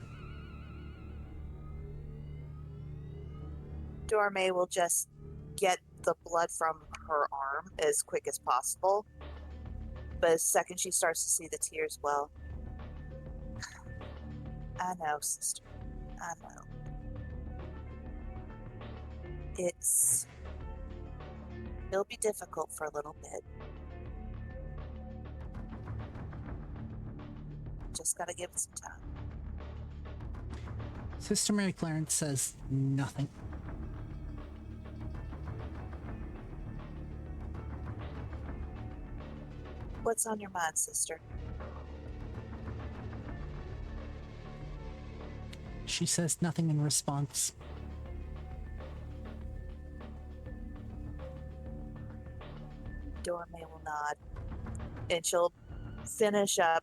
Dorme will just get the blood from her arm as quick as possible. But the second she starts to see the tears, well, I know, sister. I know. It'll be difficult for a little bit. Just gotta give it some time. Sister Mary Clarence says nothing. What's on your mind, sister? She says nothing in response. Dorme will nod, and she'll finish up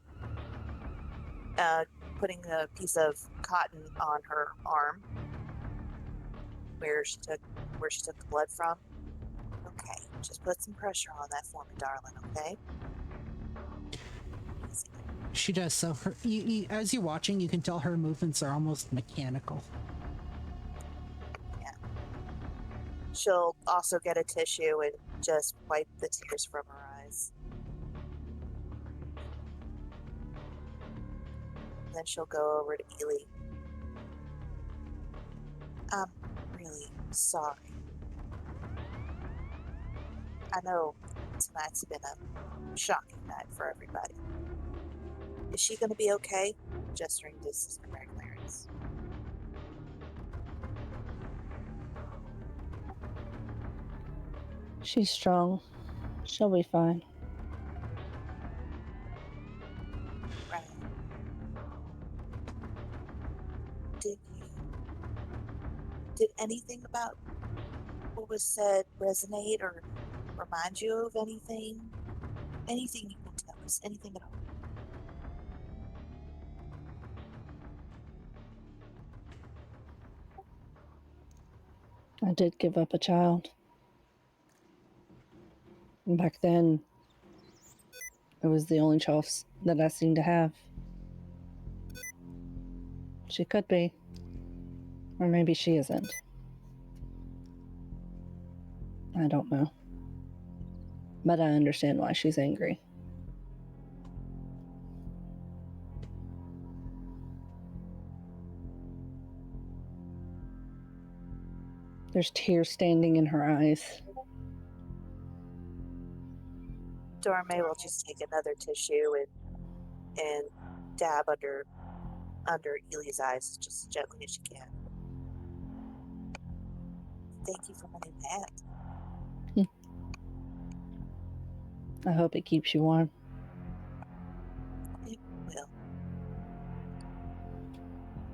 putting a piece of cotton on her arm where she took the blood from. Okay, just put some pressure on that for me, darling. Okay. Easy. She does so. As you're watching, you can tell her movements are almost mechanical. Yeah. She'll also get a tissue and just wipe the tears from her eyes. Then she'll go over to Ely. I'm really sorry. I know tonight's been a shocking night for everybody. Is she going to be okay? Gesturing to Sister Mary Clarence. She's strong. She'll be fine. Right. Did anything about what was said resonate or remind you of anything? Anything you can tell us? Anything at all? I did give up a child. And back then, it was the only choice that I seemed to have. She could be. Or maybe she isn't. I don't know. But I understand why she's angry. There's tears standing in her eyes. Dorme will just take another tissue and dab under Ely's eyes just as gently as she can. Thank you for my new hat. I hope it keeps you warm. It will.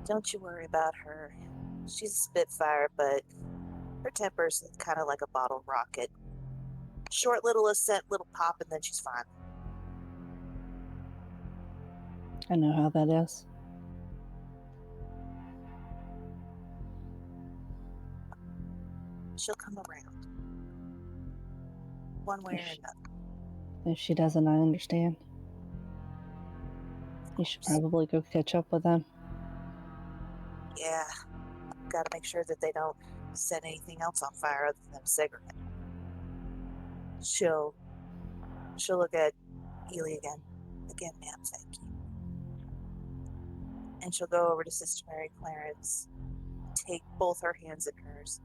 Don't you worry about her. She's a Spitfire, but her temper's kind of like a bottle rocket. Short little ascent, little pop, and then she's fine. I know how that is. She'll come around. One way or another. If she doesn't, I understand. You should probably go catch up with them. Yeah. Gotta make sure that they don't set anything else on fire other than a cigarette. She'll look at Ely again. Again, ma'am, thank you. And she'll go over to Sister Mary Clarence, take both her hands in hers.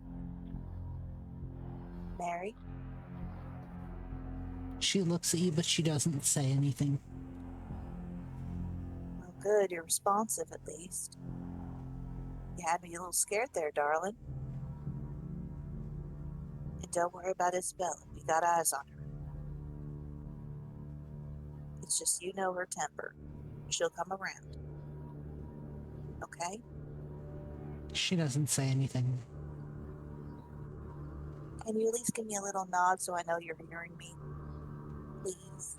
Mary? She looks at you, but she doesn't say anything. Well, good, you're responsive at least. You had me a little scared there, darling. And don't worry about Isabella. We got eyes on her. It's just you know her temper. She'll come around. Okay? She doesn't say anything. Can you at least give me a little nod so I know you're hearing me? Please.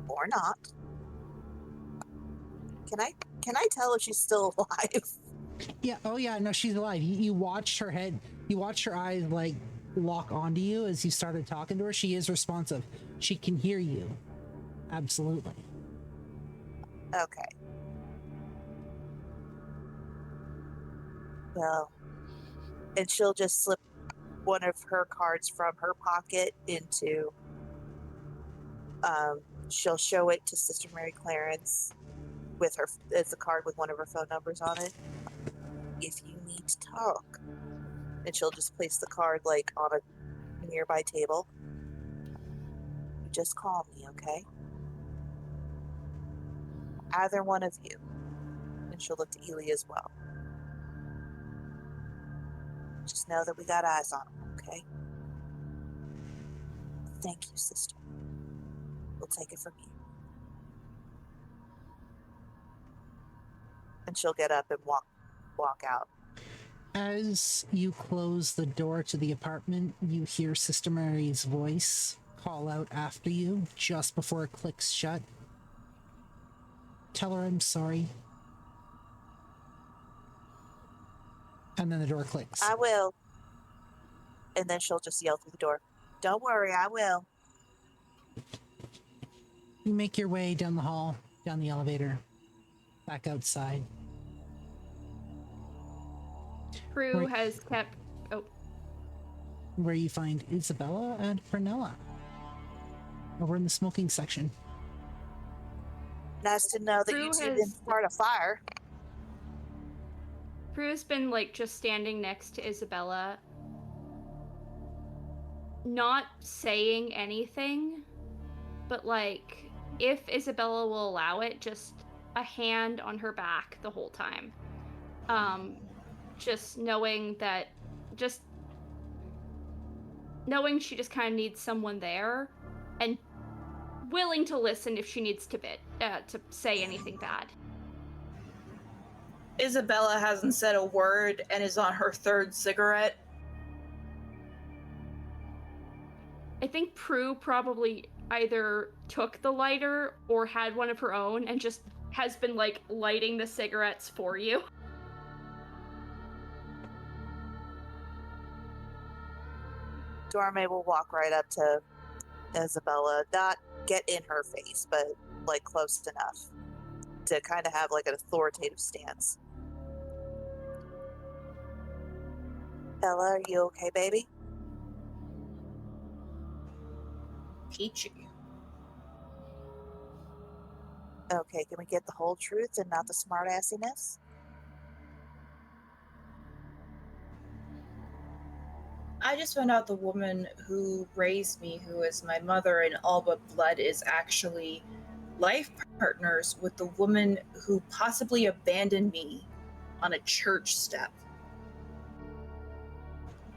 Or not. Can I tell if she's still alive? Yeah, oh yeah, no, she's alive. You watched her head, you watched her eyes like lock onto you as you started talking to her. She is responsive. She can hear you. Absolutely. Okay. Well, and she'll just slip one of her cards from her pocket into, she'll show it to Sister Mary Clarence with her, it's a card with one of her phone numbers on it. If you need to talk. And she'll just place the card like on a nearby table. You just call me, okay? Either one of you. And she'll look to Ely as well. Just know that we got eyes on him, okay? Thank you, sister. We'll take it from you. And she'll get up and walk out. As you close the door to the apartment, you hear Sister Mary's voice call out after you just before it clicks shut. Tell her I'm sorry. And then the door clicks. I will. And then she'll just yell through the door, "Don't worry, I will." You make your way down the hall, down the elevator, back outside. Prue Right. has kept. Oh, Where you find Isabella and Pernilla over in the smoking section. Nice to know that Prue you two has- didn't start a fire. Prue's been like just standing next to Isabella, not saying anything, but like if Isabella will allow it, just a hand on her back the whole time. Just knowing she just kind of needs someone there, and willing to listen if she needs to say anything bad. Isabella hasn't said a word and is on her third cigarette. I think Prue probably either took the lighter or had one of her own and just has been like lighting the cigarettes for you. Dorme will walk right up to Isabella, not get in her face, but like close enough to kind of have like an authoritative stance. Bella, are you okay, baby? Peachy. Okay, can we get the whole truth and not the smart assiness? I just found out the woman who raised me, who is my mother in all but blood, is actually life partners with the woman who possibly abandoned me on a church step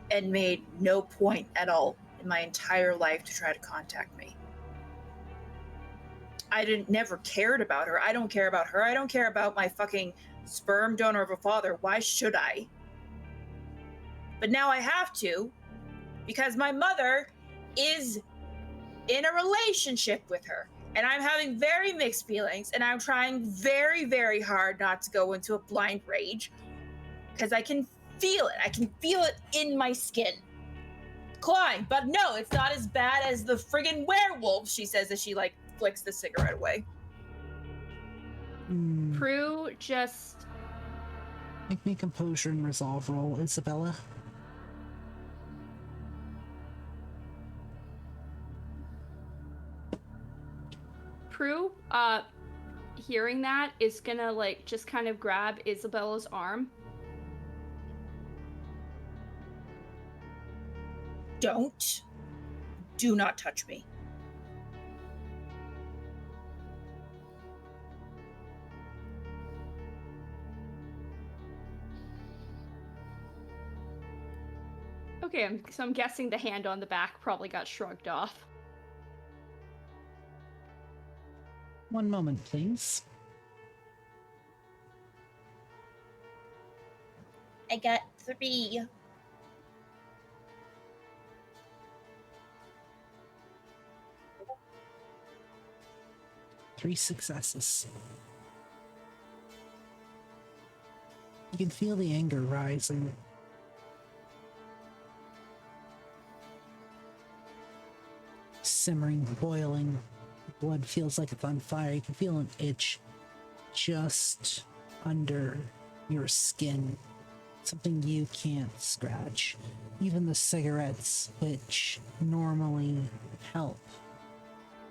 and made no point at all in my entire life to try to contact me. I never cared about her. I don't care about her. I don't care about my fucking sperm donor of a father. Why should I? But now I have to, because my mother is in a relationship with her. And I'm having very mixed feelings, and I'm trying very, very hard not to go into a blind rage, because I can feel it. I can feel it in my skin. Clawing. But no, it's not as bad as the friggin' werewolf, she says as she, like, flicks the cigarette away. Prue just... Make me composure and resolve roll, Isabella. Prue, hearing that, is gonna, like, just kind of grab Isabella's arm. Don't. Do not touch me. Okay, so I'm guessing the hand on the back probably got shrugged off. One moment, please. I got 3. 3 successes. You can feel the anger rising. Simmering, boiling. Blood feels like it's on fire. You can feel an itch just under your skin. Something you can't scratch. Even the cigarettes, which normally help,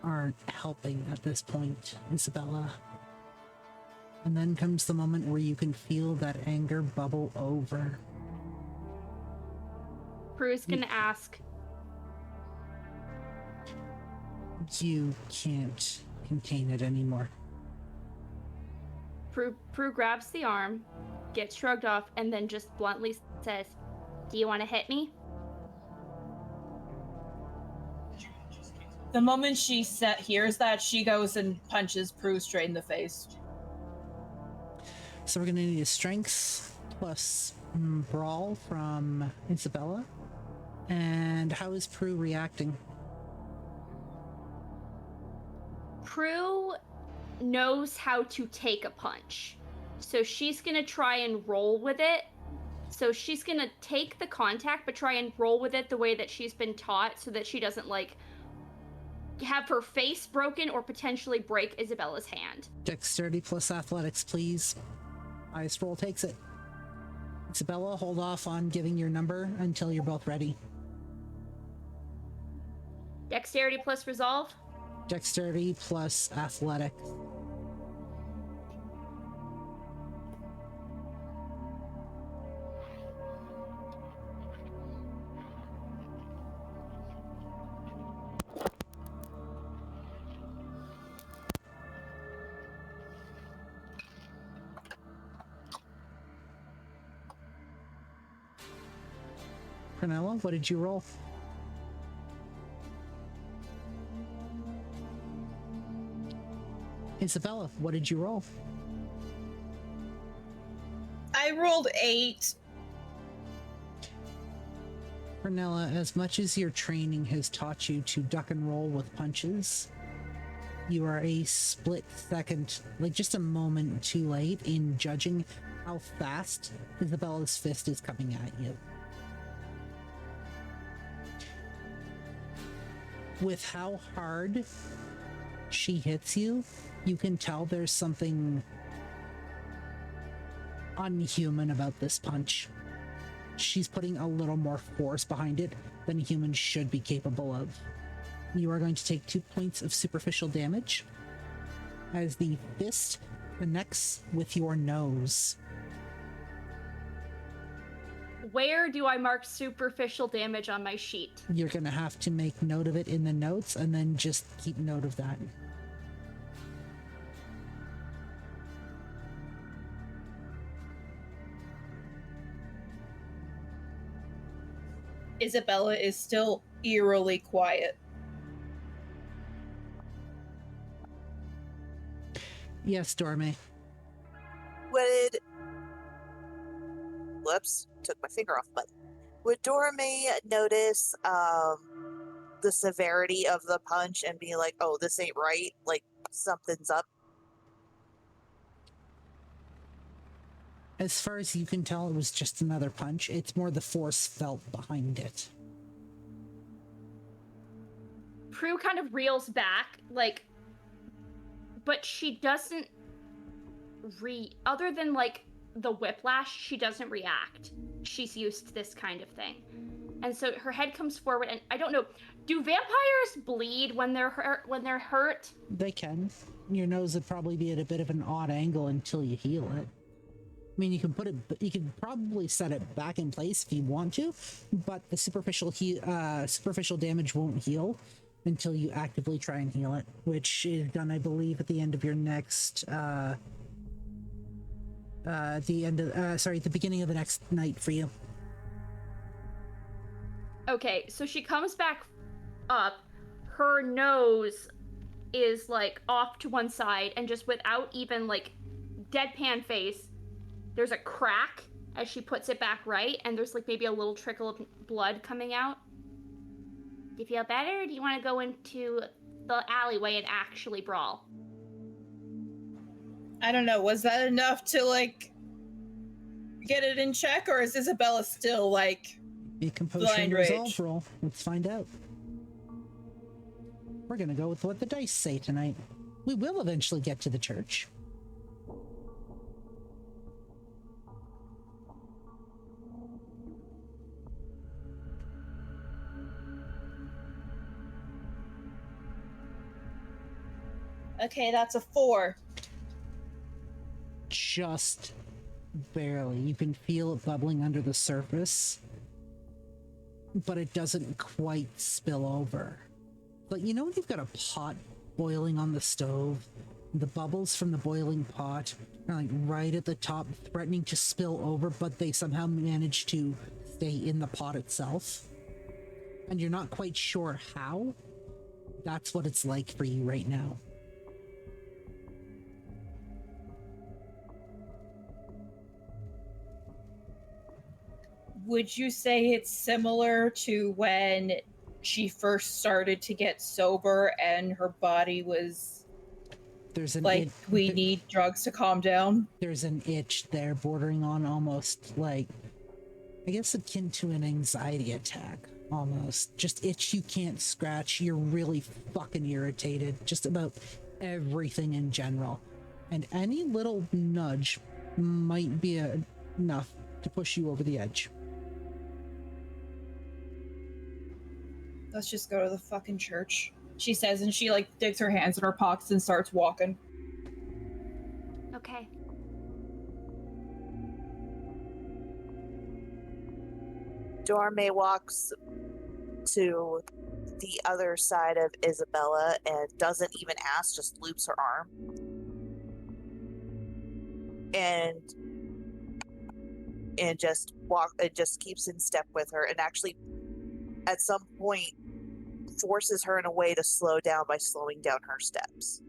aren't helping at this point, Isabella. And then comes the moment where you can feel that anger bubble over. Prue's gonna ask, You can't contain it anymore. Prue grabs the arm, gets shrugged off, and then just bluntly says, "Do you want to hit me?" The moment she hears that, she goes and punches Prue straight in the face. So we're gonna need a strength plus brawl from Isabella. And how is Prue reacting? Prue knows how to take a punch. So she's gonna try and roll with it. So she's gonna take the contact, but try and roll with it the way that she's been taught so that she doesn't, like, have her face broken or potentially break Isabella's hand. Dexterity plus athletics, please. Highest roll takes it. Isabella, hold off on giving your number until you're both ready. Dexterity plus resolve? Dexterity plus athletics. Prunella, what did you roll? Isabella, what did you roll? I rolled 8. Prunella, as much as your training has taught you to duck and roll with punches, you are a split second, like just a moment too late in judging how fast Isabella's fist is coming at you. With how hard she hits you, you can tell there's something unhuman about this punch. She's putting a little more force behind it than humans should be capable of. You are going to take 2 points of superficial damage as the fist connects with your nose. Where do I mark superficial damage on my sheet? You're going to have to make note of it in the notes and then just keep note of that. Isabella is still eerily quiet. Yes, Dorme. Whoops, took my finger off the button. Would Dorme notice the severity of the punch and be like, oh, this ain't right? Like, something's up? As far as you can tell, it was just another punch. It's more the force felt behind it. Prue kind of reels back, like, but she doesn't other than, like, the whiplash, she doesn't react. She's used to this kind of thing. And so her head comes forward, and I don't know, do vampires bleed when they're hurt? They can. Your nose would probably be at a bit of an odd angle until you heal it. I mean, you can probably set it back in place if you want to, but the superficial damage won't heal until you actively try and heal it, which is done, I believe, at the end of your next, at the beginning of the next night for you. Okay, so she comes back up, her nose is, like, off to one side, and just without even, like, deadpan face, there's a crack as she puts it back right, and there's, like, maybe a little trickle of blood coming out. Do you feel better, or do you want to go into the alleyway and actually brawl? I don't know, was that enough to, like, get it in check, or is Isabella still, like, A composure blind and rage? resolve roll. Let's find out. We're gonna go with what the dice say tonight. We will eventually get to the church. Okay, that's a 4. Just barely. You can feel it bubbling under the surface, but it doesn't quite spill over. But you know when you've got a pot boiling on the stove, the bubbles from the boiling pot are like right at the top, threatening to spill over, but they somehow manage to stay in the pot itself, and you're not quite sure how? That's what it's like for you right now. Would you say it's similar to when she first started to get sober and her body was There's an like, we need drugs to calm down? There's an itch there bordering on almost like, I guess, akin to an anxiety attack. Almost. Just itch you can't scratch. You're really fucking irritated just about everything in general. And any little nudge might be enough to push you over the edge. Let's just go to the fucking church, she says, and she like digs her hands in her pockets and starts walking. Okay. Dorme walks to the other side of Isabella and doesn't even ask, just loops her arm. And just keeps in step with her, and actually at some point forces her in a way to slow down by slowing down her steps.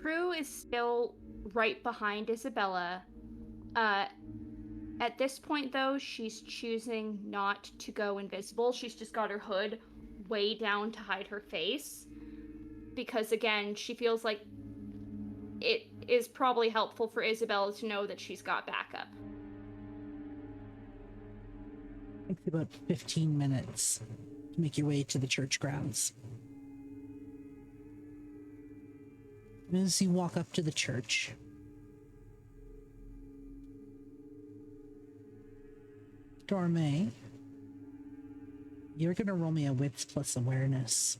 Prue is still right behind Isabella. At this point, though, she's choosing not to go invisible. She's just got her hood way down to hide her face. Because, again, she feels like it is probably helpful for Isabella to know that she's got backup. It takes about 15 minutes to make your way to the church grounds. As you walk up to the church, Dorme, you're gonna roll me a wits plus awareness.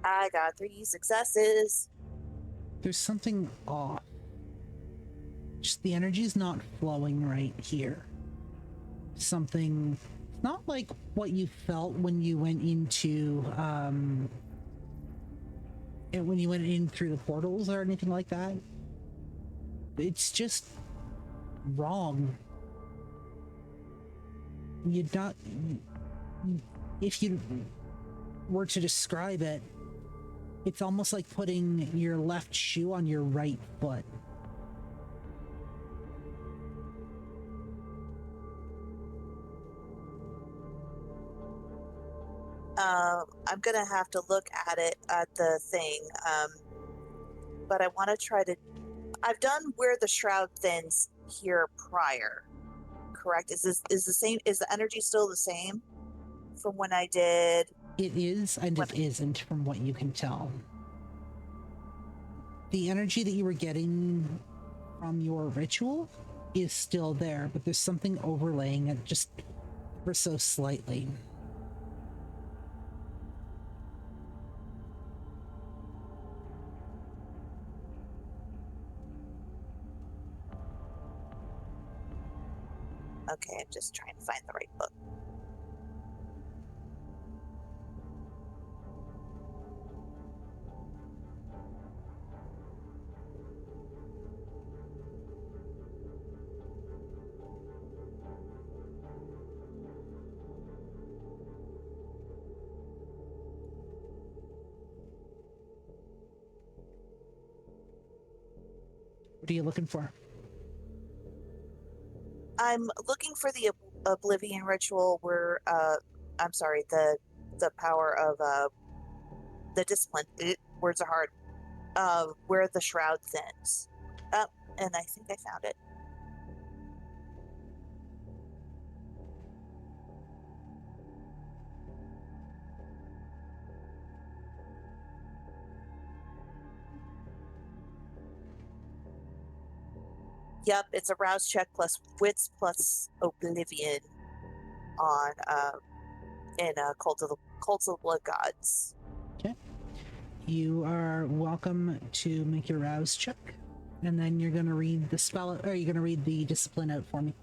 I got 3 successes. There's something off. Just the energy's not flowing right here. Something not like what you felt when you went into when you went in through the portals or anything like that. It's just wrong. You'd not, if you were to describe it, it's almost like putting your left shoe on your right foot. I'm gonna have to look at it at the thing, but I want to try to. I've done where the shroud thins here prior, correct? Is the same? Is the energy still the same from when I did? It is, and it isn't, from what you can tell. The energy that you were getting from your ritual is still there, but there's something overlaying it just ever so slightly. Okay, I'm just trying to find the right book. What are you looking for? I'm looking for the Oblivion ritual where, I'm sorry, the power of the discipline. Words are hard. Where the shroud thins. And I think I found it. Yep, it's a rouse check plus wits plus oblivion on in Cults of the Blood Gods. Okay. You are welcome to make your rouse check, and then you're going to read the spell, or you're going to read the discipline out for me.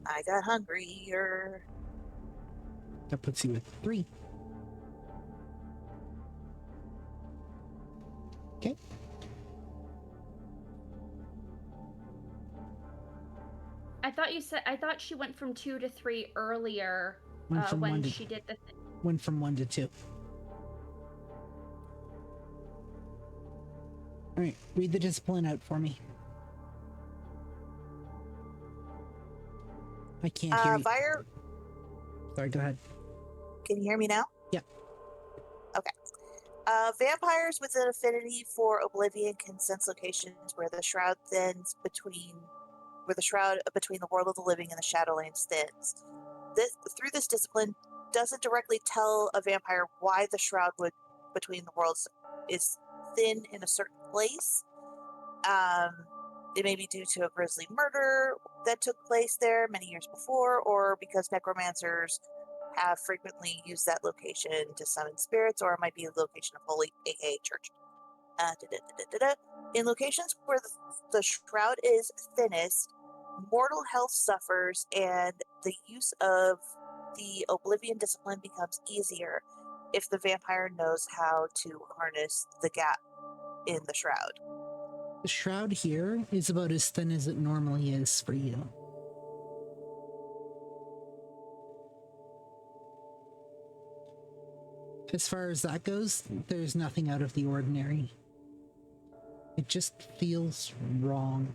I got hungrier. That puts you at 3. Okay. I thought she went from 2 to 3 earlier Went from when 1 to she did the went from 1 to 2. All right, read the discipline out for me. I can't hear you. Fire. Sorry, go ahead. Can you hear me now? Yeah. Okay. Vampires with an affinity for oblivion can sense locations where the shroud thins between the world of the living and the Shadowlands thins. Through this discipline, doesn't directly tell a vampire why the shroud between the worlds is thin in a certain place. It may be due to a grisly murder that took place there many years before, or because necromancers have frequently used that location to summon spirits, or it might be the location of holy, aka church. In locations where the shroud is thinnest, mortal health suffers, and the use of the Oblivion discipline becomes easier if the vampire knows how to harness the gap in the shroud. The shroud here is about as thin as it normally is for you. As far as that goes, there's nothing out of the ordinary. It just feels wrong.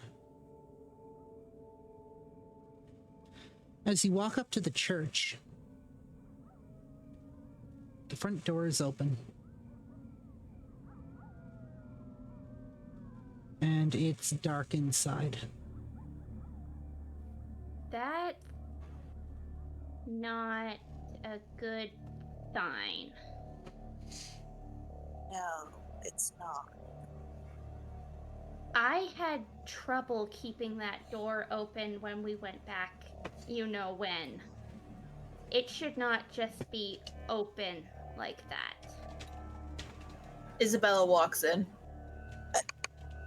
As you walk up to the church, the front door is open. And it's dark inside. That's not a good sign. No, it's not. I had trouble keeping that door open when we went back, you know when. It should not just be open like that. Isabella walks in.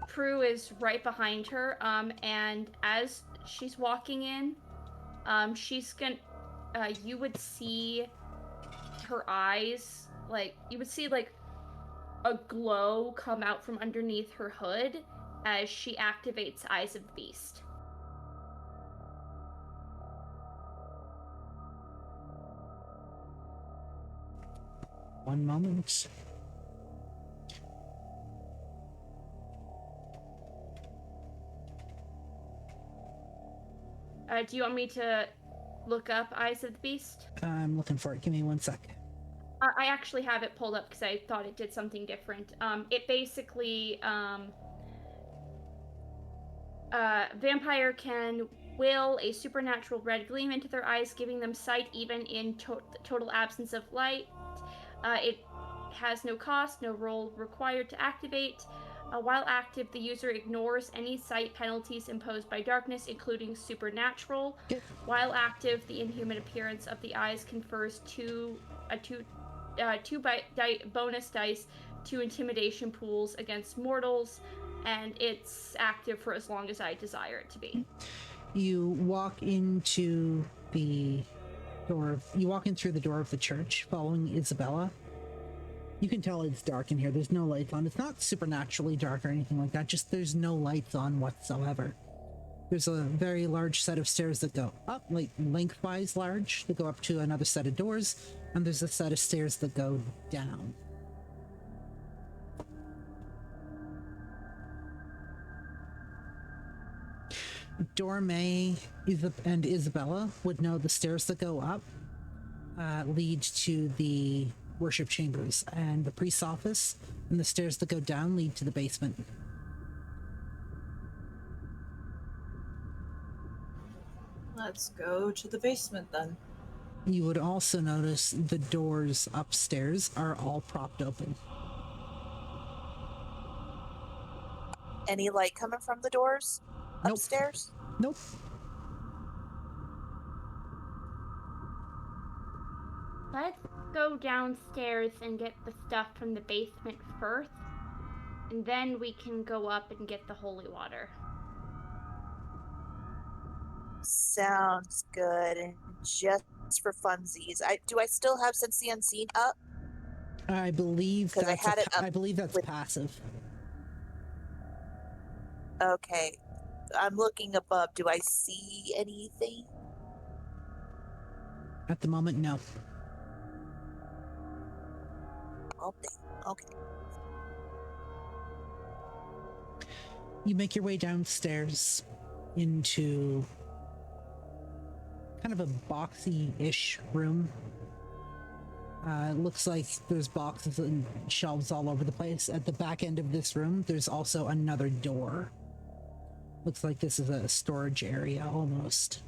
Prue is right behind her, and as she's walking in, she's gonna, you would see her eyes, you would see, a glow come out from underneath her hood as she activates Eyes of the Beast. One moment. Do you want me to look up Eyes of the Beast? I'm looking for it. Give me 1 sec. I actually have it pulled up because I thought it did something different. It basically, vampire can will a supernatural red gleam into their eyes, giving them sight even in total absence of light. It has no cost, no roll required to activate. While active, the user ignores any sight penalties imposed by darkness, including supernatural. Yep. While active, the inhuman appearance of the eyes confers two bonus dice to intimidation pools against mortals, and it's active for as long as I desire it to be. You walk into the door. You walk in through the door of the church, following Isabella. You can tell it's dark in here. There's no lights on. It's not supernaturally dark or anything like that. Just there's no lights on whatsoever. There's a very large set of stairs that go up, lengthwise large, that go up to another set of doors, and there's a set of stairs that go down. Dorme and Isabella would know the stairs that go up lead to the worship chambers, and the priest's office, and the stairs that go down lead to the basement. Let's go to the basement then. You would also notice the doors upstairs are all propped open. Any light coming from the doors Nope. upstairs? Nope. Let's go downstairs and get the stuff from the basement first, and then we can go up and get the holy water. Sounds good. And just for funsies, do I still have Sense the Unseen up? I believe 'Cause I that's had it up I believe that's with- passive. Okay. I'm looking above. Do I see anything? At the moment, no. Okay. You make your way downstairs into kind of a boxy-ish room. It looks like there's boxes and shelves all over the place. At the back end of this room, there's also another door. Looks like this is a storage area almost.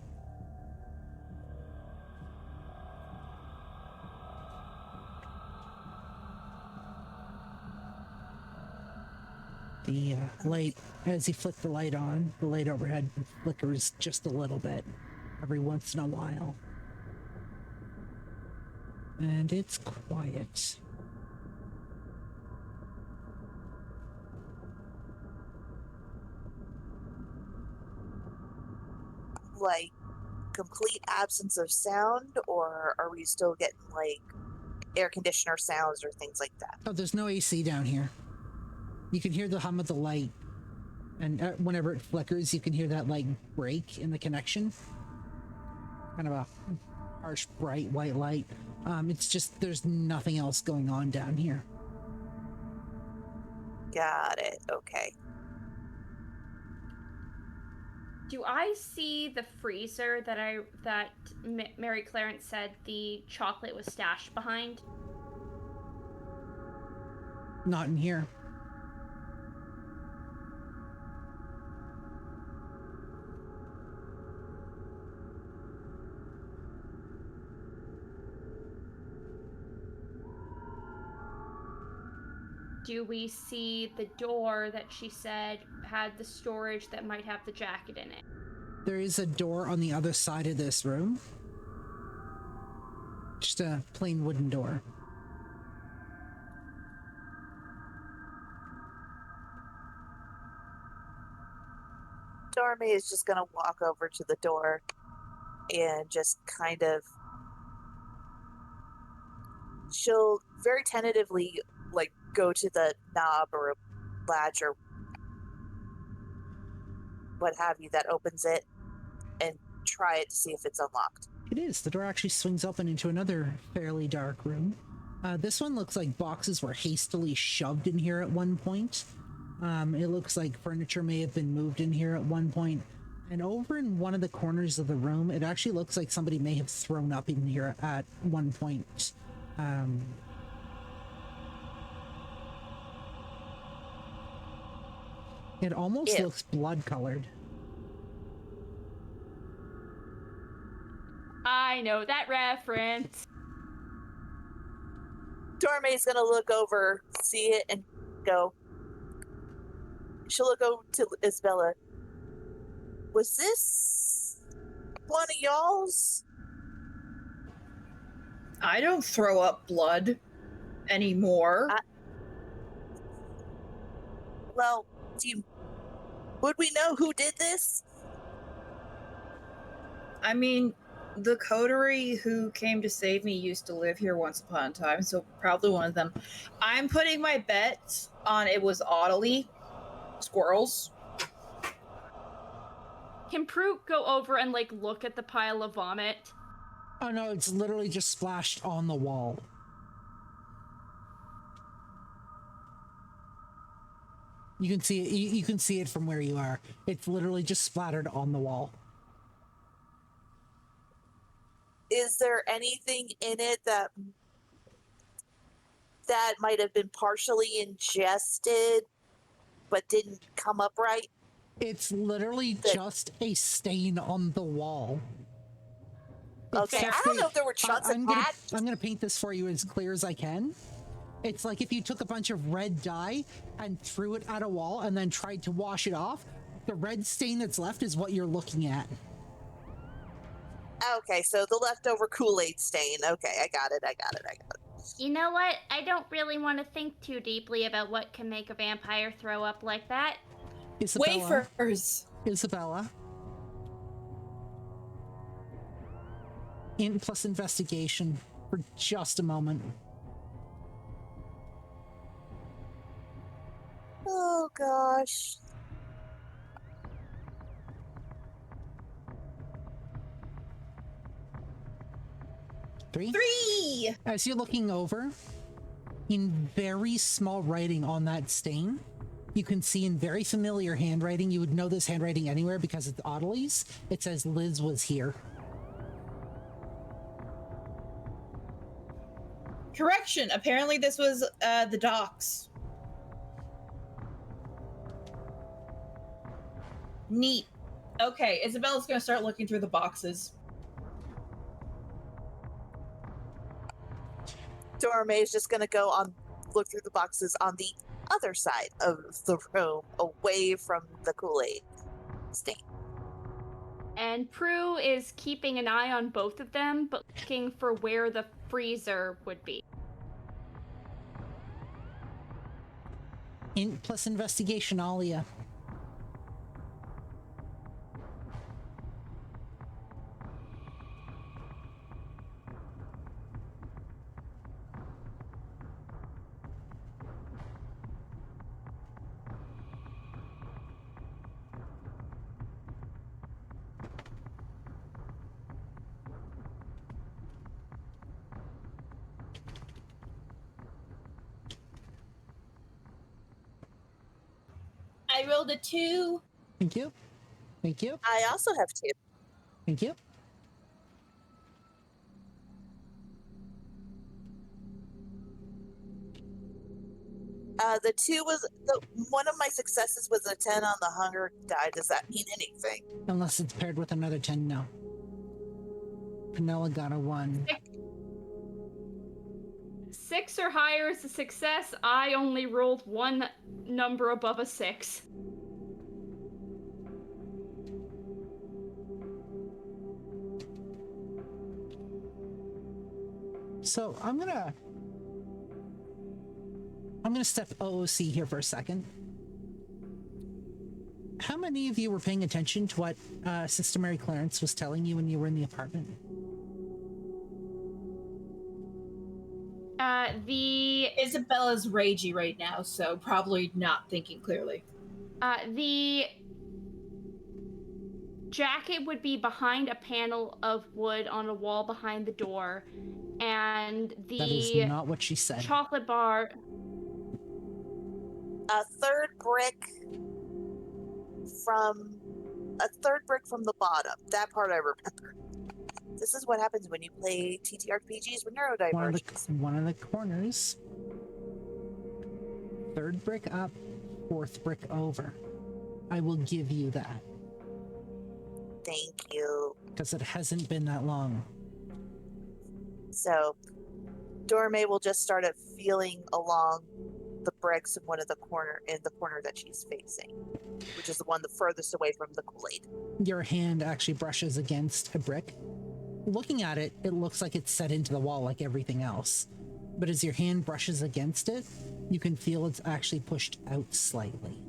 The light, as you flick the light on, the light overhead flickers just a little bit every once in a while. And it's quiet. Like, complete absence of sound, or are we still getting, like, air conditioner sounds or things like that? Oh, there's no AC down here. You can hear the hum of the light. And whenever it flickers, you can hear that, like, break in the connection. Kind of a harsh, bright white light. It's just, there's nothing else going on down here. Got it. Okay. Do I see the freezer that Mary Clarence said the chocolate was stashed behind? Not in here. Do we see the door that she said had the storage that might have the jacket in it? There is a door on the other side of this room. Just a plain wooden door. Dorme is just gonna walk over to the door and just kind of, she'll very tentatively, like, go to the knob or latch or what have you that opens it and try it to see if it's unlocked. It is. The door actually swings open into another fairly dark room. This one looks like boxes were hastily shoved in here at one point. It looks like furniture may have been moved in here at one point. And over in one of the corners of the room, it actually looks like somebody may have thrown up in here at one point. It almost Ew. looks blood-colored. I know that reference. Dorme's gonna look over, see it, and go. She'll look over to Isabella. Was this one of y'all's? I don't throw up blood anymore. Well, would we know who did this? I mean, the coterie who came to save me used to live here once upon a time, so probably one of them. I'm putting my bet on it was Audley. Squirrels. Can Prue go over and, like, look at the pile of vomit? Oh no, it's literally just splashed on the wall. You can see it. You can see it from where you are. It's literally just splattered on the wall. Is there anything in it that might have been partially ingested but didn't come up right? It's literally just a stain on the wall. It's Okay, I just don't know if there were chunks I'm attached. gonna paint this for you as clear as I can. It's like if you took a bunch of red dye and threw it at a wall and then tried to wash it off, the red stain that's left is what you're looking at. Okay, so the leftover Kool-Aid stain. Okay, I got it. You know what? I don't really want to think too deeply about what can make a vampire throw up like that. Isabella. Wafers. Isabella. Int plus investigation for just a moment. Oh gosh. Three. As you're looking over, in very small writing on that stain, you can see in very familiar handwriting, you would know this handwriting anywhere because it's Audley's, it says Liz was here. Correction. Apparently, this was the docks. Neat. Okay, Isabella's gonna start looking through the boxes. Dorme is just gonna look through the boxes on the other side of the room, away from the Kool-Aid stain. And Prue is keeping an eye on both of them, but looking for where the freezer would be. Int plus investigation, Alia. I rolled a 2. Thank you. Thank you. I also have 2. Thank you. The 2 was one of my successes was a 10 on the hunger die. Does that mean anything? Unless it's paired with another 10, no. Penella got a 1. 6 or higher is a success. I only rolled one number above a 6. So I'm gonna step OOC here for a second. How many of you were paying attention to what Sister Mary Clarence was telling you when you were in the apartment? Isabella's ragey right now, so probably not thinking clearly. The jacket would be behind a panel of wood on a wall behind the door, and the That is not what she said. chocolate bar. A third brick from the bottom. That part I remember. This is what happens when you play TTRPGs with neurodivergence. One of the corners. Third brick up, fourth brick over. I will give you that. Thank you. Because it hasn't been that long. So, Dorme will just start feeling along the bricks in the corner that she's facing, which is the one the furthest away from the Kool-Aid. Your hand actually brushes against a brick. Looking at it, it looks like it's set into the wall like everything else. But as your hand brushes against it, you can feel it's actually pushed out slightly.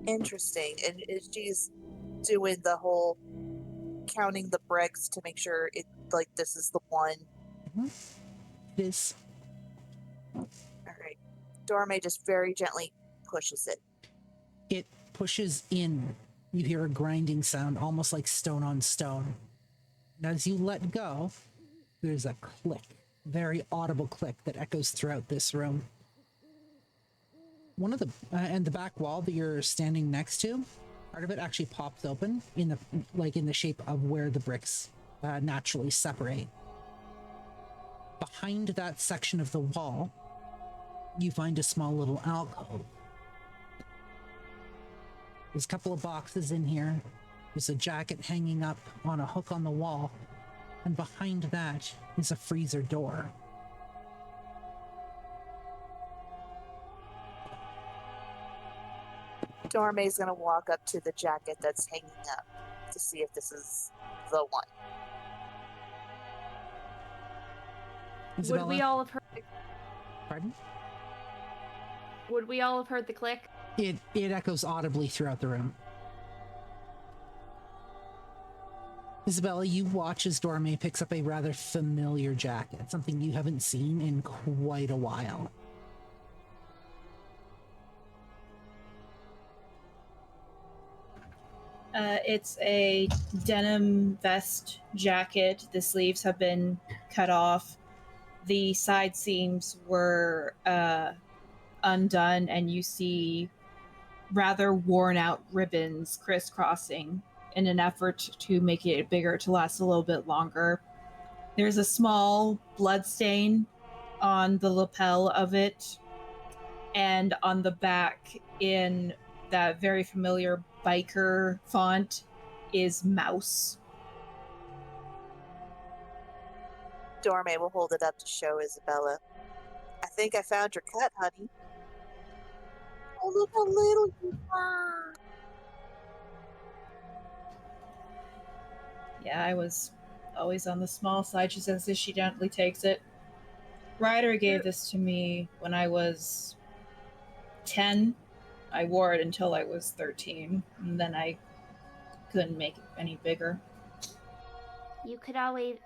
Interesting. And she's doing the whole counting the bricks to make sure this is the one. Mm-hmm. It is. All right. Dorme just very gently pushes it. It pushes in. You hear a grinding sound, almost like stone on stone. And as you let go, there's a click, very audible click that echoes throughout this room. One of the and the back wall that you're standing next to, part of it actually pops open in the shape of where the bricks naturally separate. Behind that section of the wall, you find a small little alcove. There's a couple of boxes in here. There's a jacket hanging up on a hook on the wall. And behind that is a freezer door. Dorme's gonna walk up to the jacket that's hanging up to see if this is the one. Isabella? Would we all have heard? Pardon? Would we all have heard the click? It echoes audibly throughout the room. Isabella, you watch as Dorme picks up a rather familiar jacket, something you haven't seen in quite a while. It's a denim vest jacket. The sleeves have been cut off. The side seams were undone, and you see rather worn out ribbons crisscrossing in an effort to make it bigger to last a little bit longer. There's a small blood stain on the lapel of it, and on the back, in that very familiar biker font, is mouse. Dorme will hold it up to show Isabella. I think I found your cut, honey. Oh, look how little you are. Yeah, I was always on the small side, she says as she gently takes it. Ryder gave this to me when I was 10. I wore it until I was 13, and then I couldn't make it any bigger. You could always.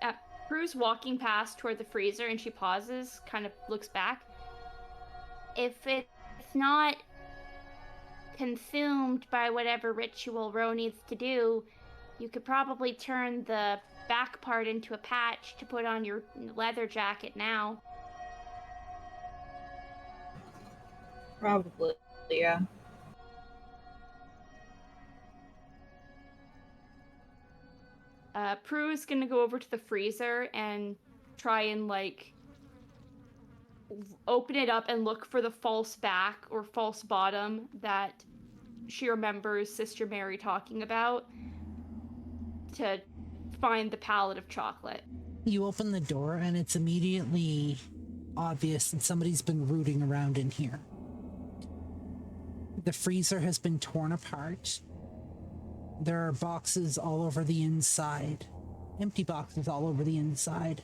Prue's walking past toward the freezer, and she pauses, kind of looks back. If it's not consumed by whatever ritual Ro needs to do, you could probably turn the back part into a patch to put on your leather jacket now. Probably, yeah. Prue's gonna go over to the freezer and try and, open it up and look for the false back or false bottom that she remembers Sister Mary talking about to find the pallet of chocolate. You open the door and it's immediately obvious that somebody's been rooting around in here. The freezer has been torn apart. There are boxes all over the inside. Empty boxes all over the inside.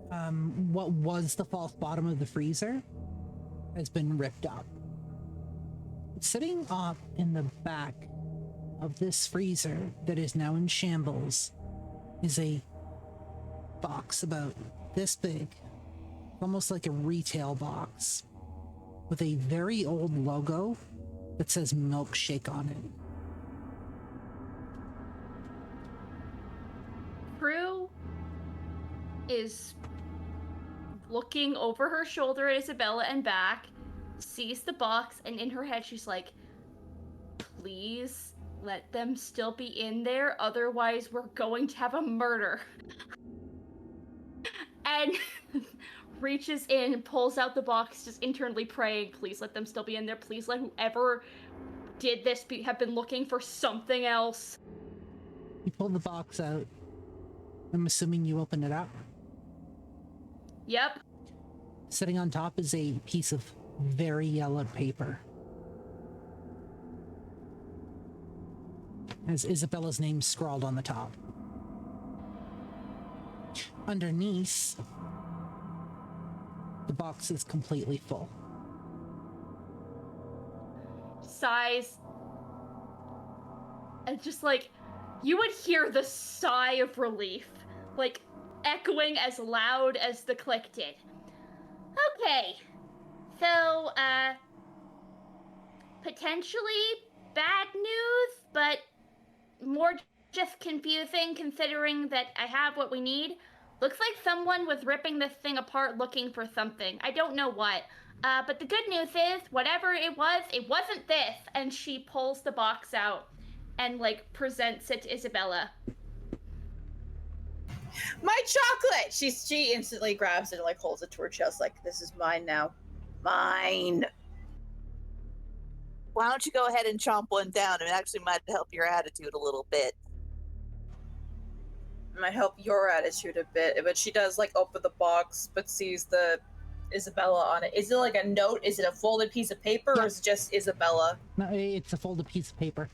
What was the false bottom of the freezer has been ripped up. Sitting up in the back of this freezer that is now in shambles is a box about this big, almost like a retail box, with a very old logo that says milkshake on it. Prue is looking over her shoulder at Isabella and back, sees the box, and in her head she's like, please let them still be in there, otherwise we're going to have a murder. And reaches in, pulls out the box, just internally praying, please let them still be in there, please let whoever did this have been looking for something else. You pull the box out. I'm assuming you open it up. Yep. Sitting on top is a piece of very yellowed paper. Has Isabella's name scrawled on the top. Underneath, the box is completely full. Sighs. And just you would hear the sigh of relief, echoing as loud as the click did. Okay, so, potentially bad news, but more just confusing considering that I have what we need. Looks like someone was ripping this thing apart looking for something. I don't know what. But the good news is, whatever it wasn't this. And she pulls the box out and, presents it to Isabella. My chocolate! She instantly grabs it and, holds it to her chest this is mine now. Mine! Why don't you go ahead and chomp one down? It actually might help your attitude a little bit. Might help your attitude a bit, but she does open the box, but sees the Isabella on it. Is it like a note? Is it a folded piece of paper, Yeah. or is it just Isabella? No, it's a folded piece of paper.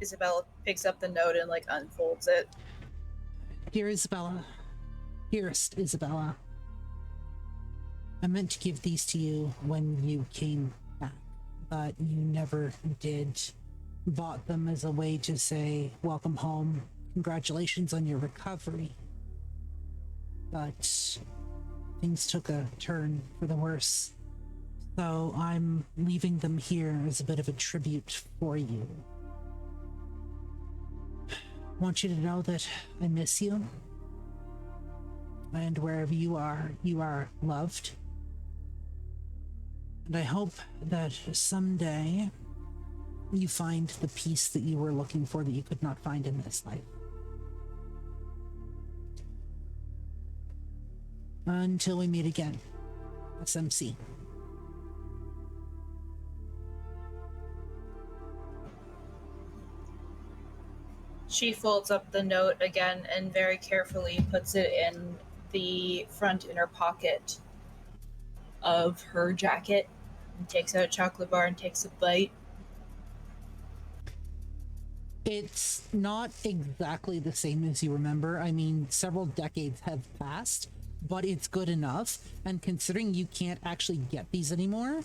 Isabella picks up the note and like unfolds it. Dear Isabella, dearest Isabella, I meant to give these to you when you came back, but you never did. Bought them as a way to say, welcome home, congratulations on your recovery. But things took a turn for the worse. So I'm leaving them here as a bit of a tribute for you. I want you to know that I miss you. And wherever you are loved. And I hope that someday you find the peace that you were looking for that you could not find in this life. Until we meet again. SMC. She folds up the note again and very carefully puts it in the front inner pocket of her jacket and takes out a chocolate bar and takes a bite. It's not exactly the same as you remember. I mean, several decades have passed, but it's good enough. And considering you can't actually get these anymore,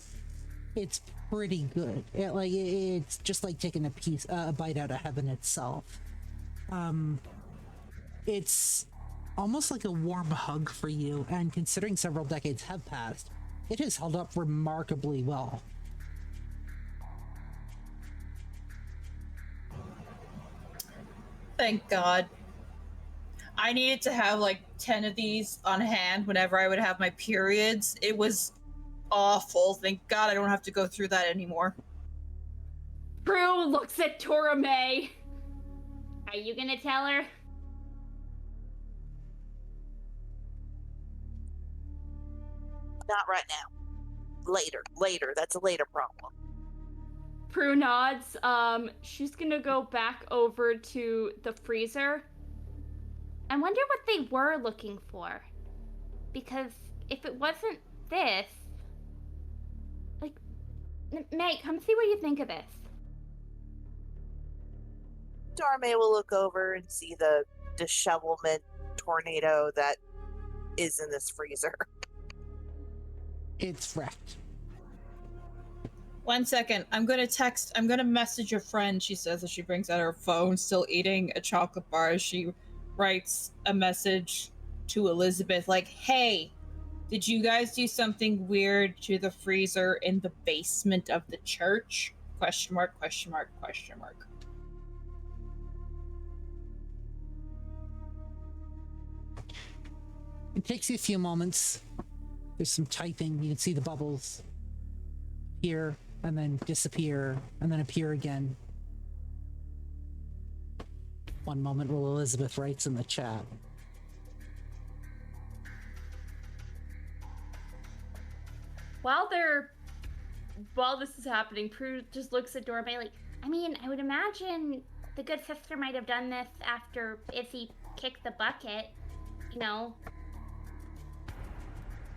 it's pretty good. It's just like taking a bite out of heaven itself. It's almost like a warm hug for you. And considering several decades have passed, it has held up remarkably well. Thank God. I needed to have like 10 of these on hand whenever I would have my periods. It was awful. Thank God I don't have to go through that anymore. Prue looks at Torame. Are you gonna tell her? Not right now. Later. That's a later problem. Prue nods. She's gonna go back over to the freezer. I wonder what they were looking for. Because if it wasn't this... Like, May, come see what you think of this. Darme will look over and see the dishevelment tornado that is in this freezer. It's wrecked. 1 second. I'm gonna message a friend, she says as she brings out her phone, still eating a chocolate bar as she writes a message to Elizabeth like, hey, did you guys do something weird to the freezer in the basement of the church? Question mark, question mark, question mark. It takes you a few moments. There's some typing. You can see the bubbles appear and then disappear and then appear again. One moment while Elizabeth writes in the chat. While this is happening, Prue just looks at Dorme like, I mean, I would imagine the good sister might have done this after Izzy kicked the bucket, you know?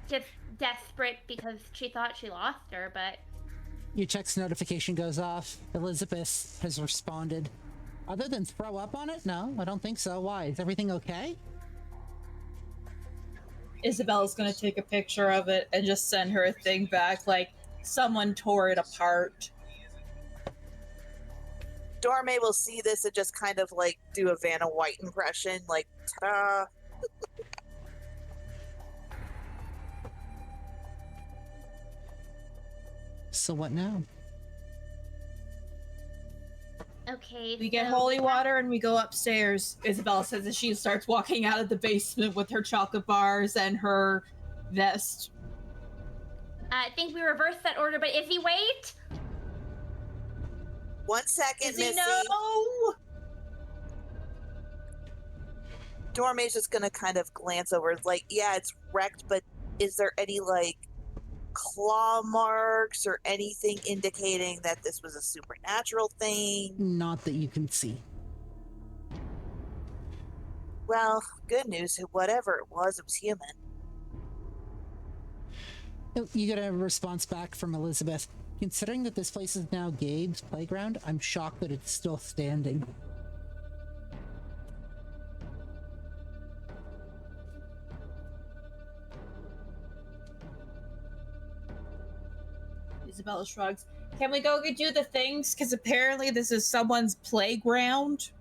Just desperate because she thought she lost her, but... Your text notification goes off. Elizabeth has responded. Other than throw up on it? No, I don't think so. Why? Is everything okay? Isabella's gonna take a picture of it and just send her a thing back like, someone tore it apart. Dorme will see this and just kind of like do a Vanna White impression, like, ta-da. So what now? Okay, We get so- holy water and we go upstairs, Isabella says as she starts walking out of the basement with her chocolate bars and her vest. I think we reversed that order, but Izzy, wait! 1 second, Izzy, Missy. no! Dorme's just gonna kind of glance over, like, yeah, it's wrecked, but is there any, like, claw marks or anything indicating that this was a supernatural thing? Not that you can see. Well, good news, whatever it was human. You get a response back from Elizabeth. Considering that this place is now Gabe's playground, I'm shocked that it's still standing. Isabella shrugs. Can we go do the things? Because apparently this is someone's playground.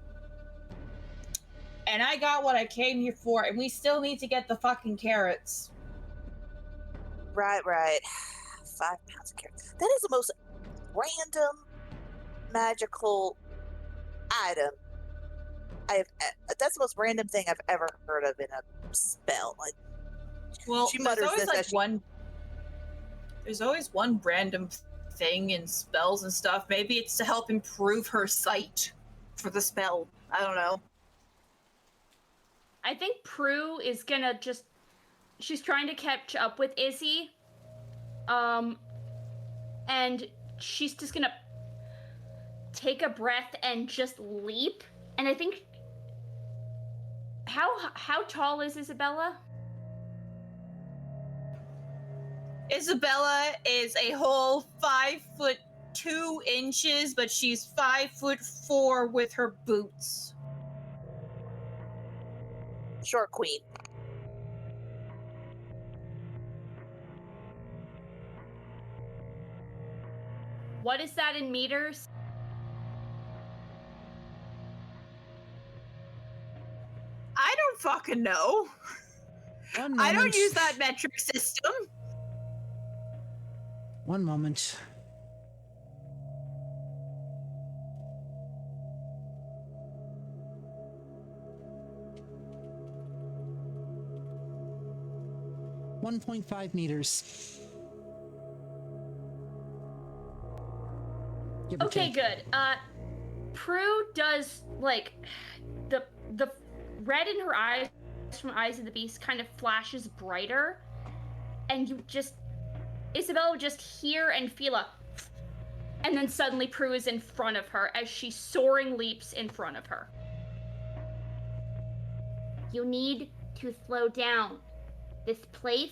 And I got what I came here for, and we still need to get the fucking carrots. Right. 5 pounds of carrots. That is the most random magical item that's the most random thing I've ever heard of in a spell. Like, well, she there's mutters always this like as she- one. There's always one random thing in spells and stuff. Maybe it's to help improve her sight for the spell. I don't know. I think Prue is gonna just... She's trying to catch up with Izzy. And she's just gonna take a breath and just leap. And I think... How tall is Isabella? Isabella is a whole 5'2", but she's 5'4" with her boots. Short queen. What is that in meters? I don't fucking know. I don't use that metric system. One moment. .5 meters. Give or Okay, take. good. Prue does, like, the red in her eyes from Eyes of the Beast kind of flashes brighter, and Isabella would just hear and feel and then suddenly Prue is in front of her as she soaring leaps in front of her. You need to slow down. This place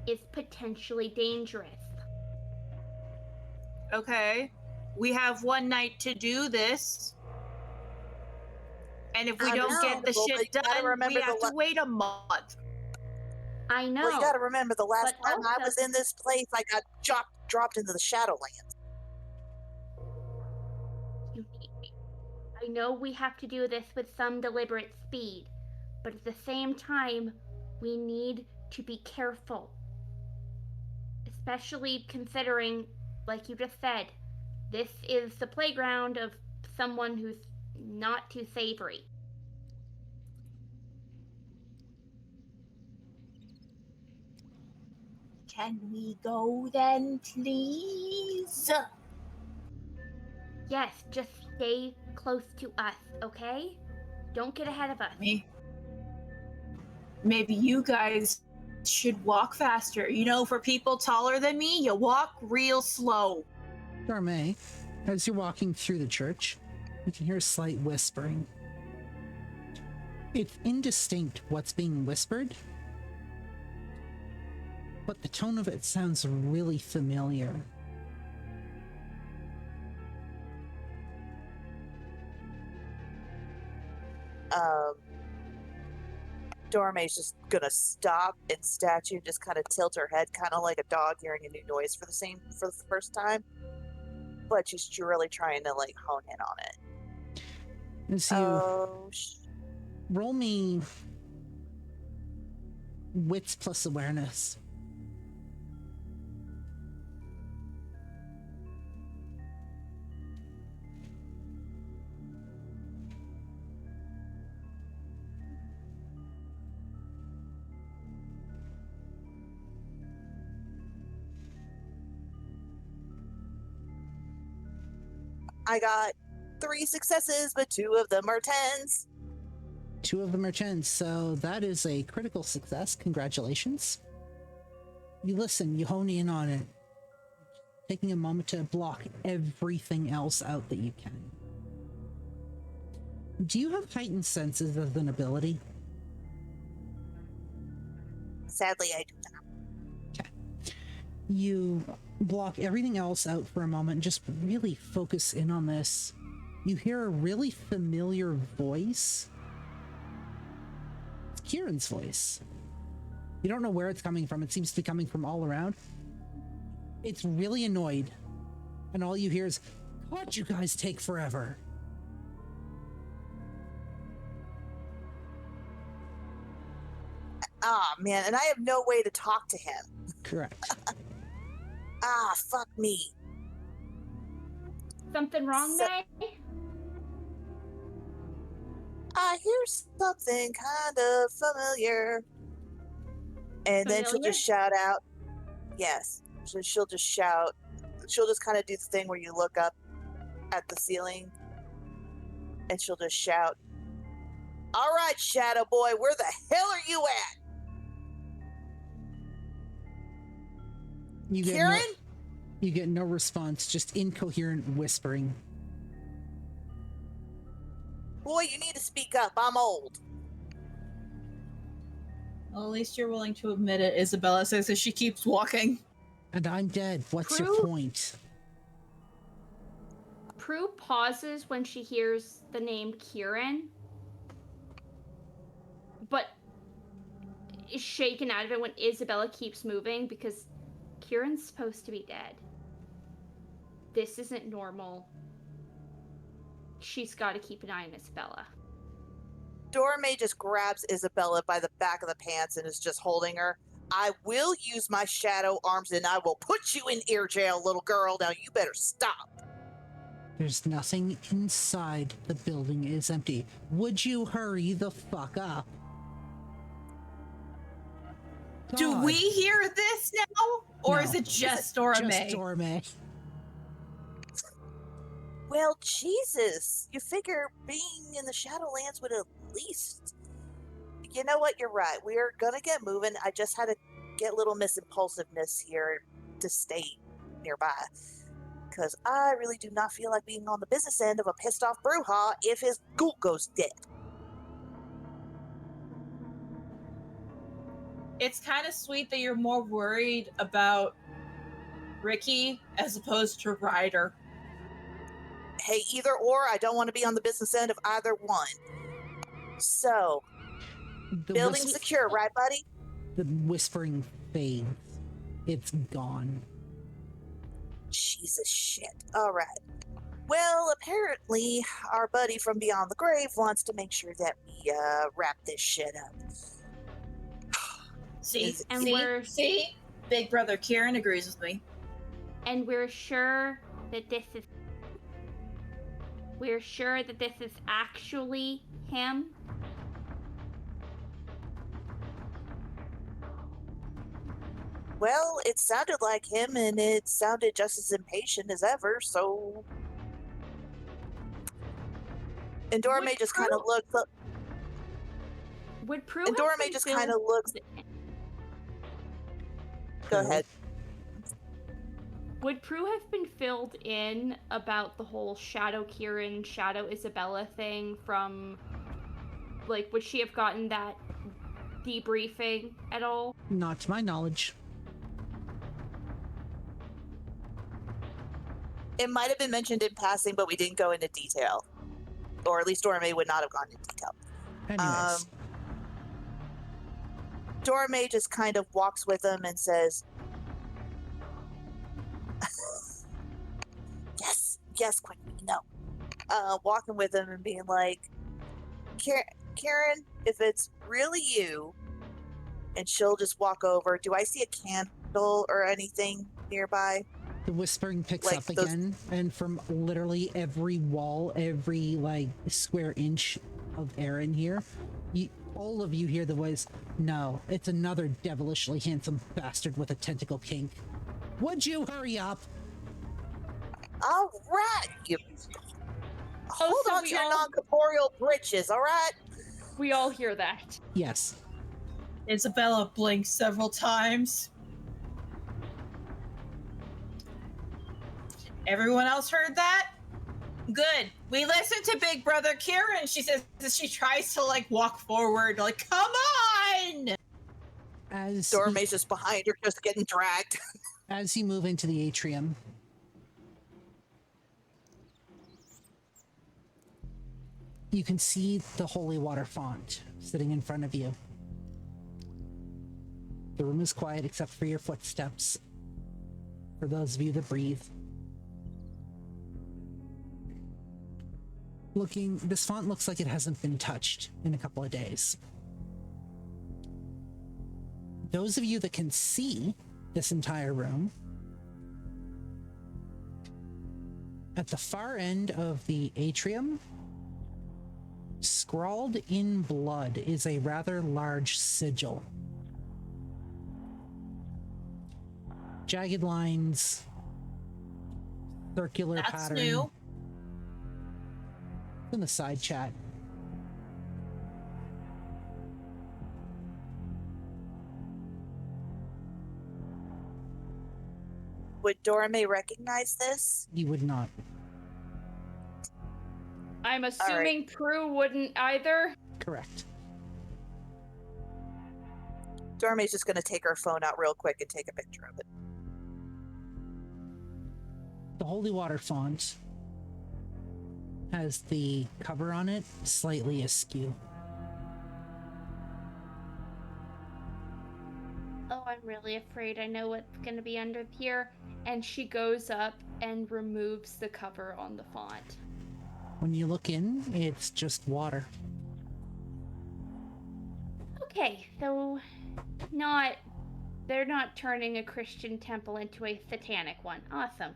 is potentially dangerous. Okay. We have one night to do this. And if we don't get the shit done, we have to wait a month. I know. Well, you gotta remember the last but time I also- was in this place, I got dropped into the Shadowlands. I know we have to do this with some deliberate speed, but at the same time, we need to be careful. Especially considering, like you just said, this is the playground of someone who's not too savory. Can we go then, please? Yes, just stay close to us, okay? Don't get ahead of us. Maybe you guys should walk faster. You know, for people taller than me, you walk real slow. Darmay, as you're walking through the church, you can hear a slight whispering. It's indistinct what's being whispered, but the tone of it sounds really familiar. Dorme's just gonna stop in statue, just kind of tilt her head, kind of like a dog hearing a new noise for the first time. But she's really trying to like hone in on it. And so roll me wits plus awareness. I got 3 successes, but 2 of them are 10s. 2 of them are 10s, so that is a critical success. Congratulations. You listen, you hone in on it, taking a moment to block everything else out that you can. Do you have heightened senses as an ability? Sadly, I do not. Okay. you block everything else out for a moment and just really focus in on this. You hear a really familiar voice. It's Kieran's voice. You don't know where it's coming from. It seems to be coming from all around. It's really annoyed. And all you hear is, "God, you guys take forever." Ah, man, and I have no way to talk to him. Correct. Ah, fuck me. Something wrong, May? I hear something kind of familiar. And then she'll Familiar? just shout out. Yes. So she'll just shout. She'll just kind of do the thing where you look up at the ceiling and she'll just shout, "All right, Shadow Boy, where the hell are you at? You get Kieran?" you get no response, just incoherent whispering. "Boy, you need to speak up. I'm old." Well, at least you're willing to admit it, Isabella says as she keeps walking. And I'm dead. What's your Prue? point? Prue pauses when she hears the name Kieran, but is shaken out of it when Isabella keeps moving because Kieran's supposed to be dead. This isn't normal. She's got to keep an eye on Isabella. Dorme just grabs Isabella by the back of the pants and is just holding her. "I will use my shadow arms and I will put you in ear jail, little girl. Now you better stop." There's nothing inside. The building is empty. Would you hurry the fuck up? Do God. we hear this now? Or No. is it just Dora Just May? Dorme. Well, Jesus. You figure being in the Shadowlands would at least... You know what? You're right. We're gonna get moving. I just had to get little Miss Impulsiveness here to stay nearby. Because I really do not feel like being on the business end of a pissed off Bruja if his ghoul goes dead. It's kind of sweet that you're more worried about Ricky as opposed to Ryder. Hey, either or, I don't want to be on the business end of either one. So, The building whis- secure, right, buddy? The whispering fades. It's gone. Jesus shit. All right. Well, apparently, our buddy from Beyond the Grave wants to make sure that we wrap this shit up. See? And see? we're- See? Big brother Kieran agrees with me. And we're sure that this is actually him. Well, it sounded like him, and it sounded just as impatient as ever, so... And Dorme Would just kind of Prue- looks up. Would Prue And have Dorme been just filled- kind of looks... Go ahead. Would Prue have been filled in about the whole Shadow Kieran, Shadow Isabella thing from, like, would she have gotten that debriefing at all? Not to my knowledge. It might have been mentioned in passing, but we didn't go into detail. Or at least Dorme would not have gone into detail. Anyways. Dorme just kind of walks with him and says, yes, quick, no. Walking with him and being like, Karen, if it's really you, and she'll just walk over. Do I see a candle or anything nearby? The whispering picks Like up those- again, and from literally every wall, every like square inch of air in here, all of you hear the voice, "No, it's another devilishly handsome bastard with a tentacle kink. Would you hurry up?" All right, you. Hold so on we to your all- non-corporeal britches, all right? We all hear that. Yes. Isabella blinks several times. Everyone else heard that? Good. We listened to Big Brother Kieran. She says she tries to like walk forward, like, come on! As Dorme's just behind her, just getting dragged. As you move into the atrium, you can see the holy water font sitting in front of you. The room is quiet except for your footsteps, for those of you that breathe. This font looks like it hasn't been touched in a couple of days. Those of you that can see this entire room, at the far end of the atrium, scrawled in blood is a rather large sigil. Jagged lines, circular That's pattern. new. In the side chat. Would Dorame recognize this? You would not. I'm assuming Prue wouldn't either. Correct. Dorame's just going to take her phone out real quick and take a picture of it. The holy water font has the cover on it slightly askew. Oh, I'm really afraid I know what's going to be under here. And she goes up and removes the cover on the font. When you look in, it's just water. Okay, so they're not turning a Christian temple into a satanic one. Awesome.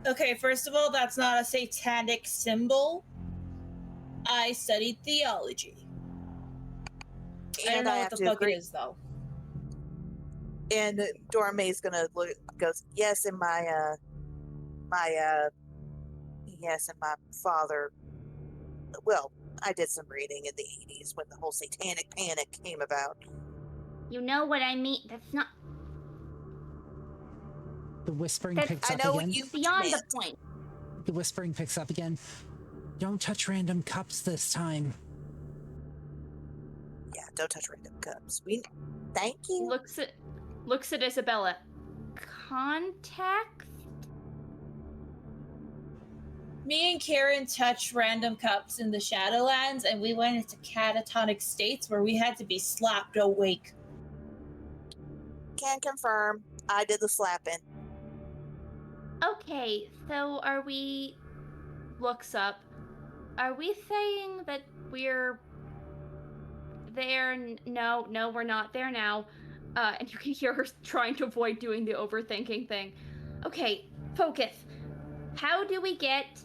Okay, first of all, that's not a satanic symbol. I studied theology. I don't know what the fuck it is, though. And Dorame's gonna goes, yes, and my father. Well, I did some reading in the 80s when the whole satanic panic came about. You know what I mean? That's not The whispering That's- picks I up know again. what you beyond the meant. point. The whispering picks up again. Don't touch random cups this time. Yeah, don't touch random cups. Thank you. Looks at Isabella. Contact? Me and Karen touched random cups in the Shadowlands, and we went into catatonic states where we had to be slapped awake. Can confirm. I did the slapping. Okay, so are we... Looks up. Are we saying that we're there? No, we're not there now. And you can hear her trying to avoid doing the overthinking thing. Okay, focus. How do we get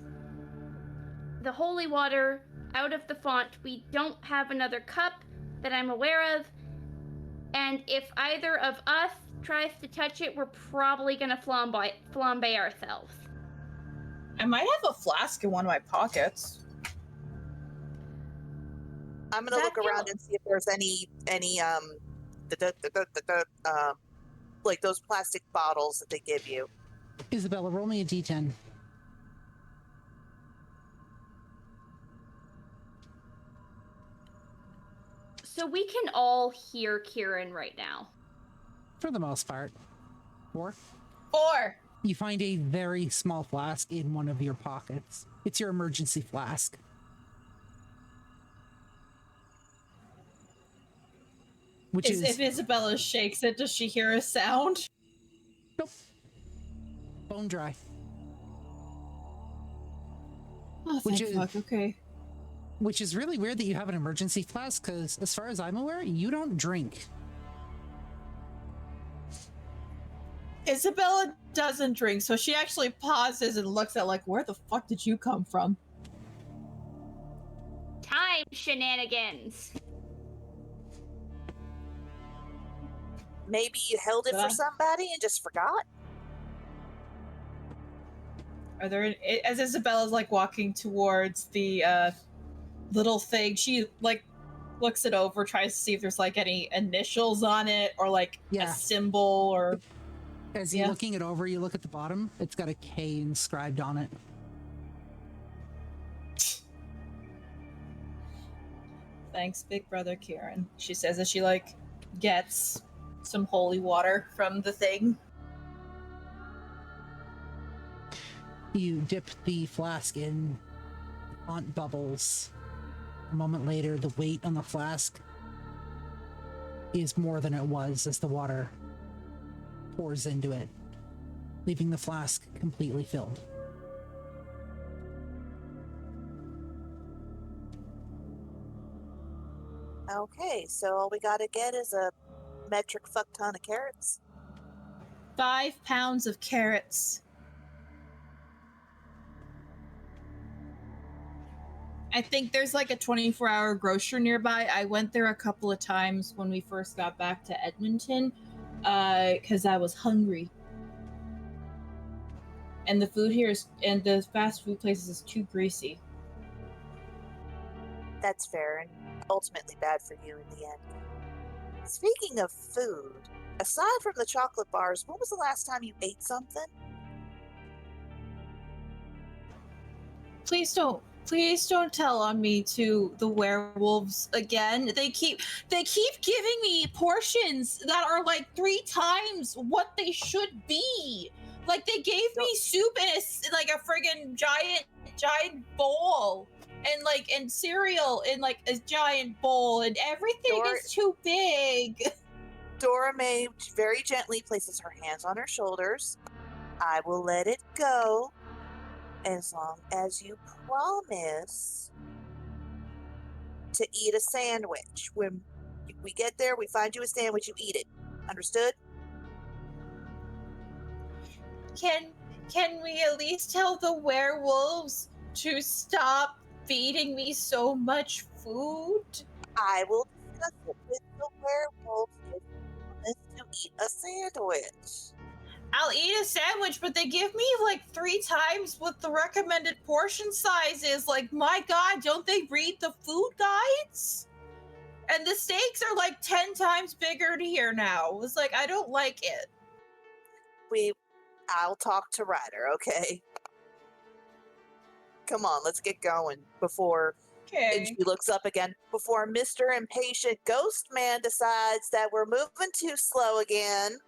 the holy water out of the font? We don't have another cup that I'm aware of. And if either of us tries to touch it, we're probably gonna flambe ourselves. I might have a flask in one of my pockets. I'm gonna look around and see if there's any like those plastic bottles that they give you. Isabella, roll me a d10. So we can all hear Kieran right now. For the most part. 4. 4. You find a very small flask in one of your pockets. It's your emergency flask. Which is... If Isabella shakes it, does she hear a sound? Nope. Bone dry. Oh, Which thank is- fuck, okay. Which is really weird that you have an emergency flask, because as far as I'm aware, you don't drink. Isabella doesn't drink, so she actually pauses and looks at where the fuck did you come from? Time shenanigans. Maybe you held it for somebody and just forgot. Are there, as Isabella's walking towards the little thing, she looks it over, tries to see if there's any initials on it or a symbol or. As you're looking it over, you look at the bottom, it's got a K inscribed on it. Thanks, big brother Kieran. She says as she gets some holy water from the thing. You dip the flask in hot bubbles. A moment later, the weight on the flask is more than it was as the water pours into it, leaving the flask completely filled. Okay, so all we gotta get is a metric fuck ton of carrots. 5 pounds of carrots. I think there's like a 24-hour grocer nearby. I went there a couple of times when we first got back to Edmonton because I was hungry. And the food here is, and the fast food places is too greasy. That's fair and ultimately bad for you in the end. Speaking of food, aside from the chocolate bars, when was the last time you ate something? Please don't tell on me to the werewolves again. They keep giving me portions that are like 3 times what they should be. Like they gave me soup in like a friggin' giant bowl, and cereal in like a giant bowl, and everything is too big. Dora May very gently places her hands on her shoulders. I will let it go as long as you promise to eat a sandwich. When we get there, we find you a sandwich, you eat it. Understood? Can we at least tell the werewolves to stop feeding me so much food? I will discuss it with the werewolves if you promise to eat a sandwich. I'll eat a sandwich, but they give me like 3 times what the recommended portion size is. Like, my God, don't they read the food guides? And the steaks are like 10 times bigger here now. It's like, I don't like it. I'll talk to Ryder, okay? Come on, let's get going before... Okay. And she looks up again before Mr. Impatient Ghost Man decides that we're moving too slow again.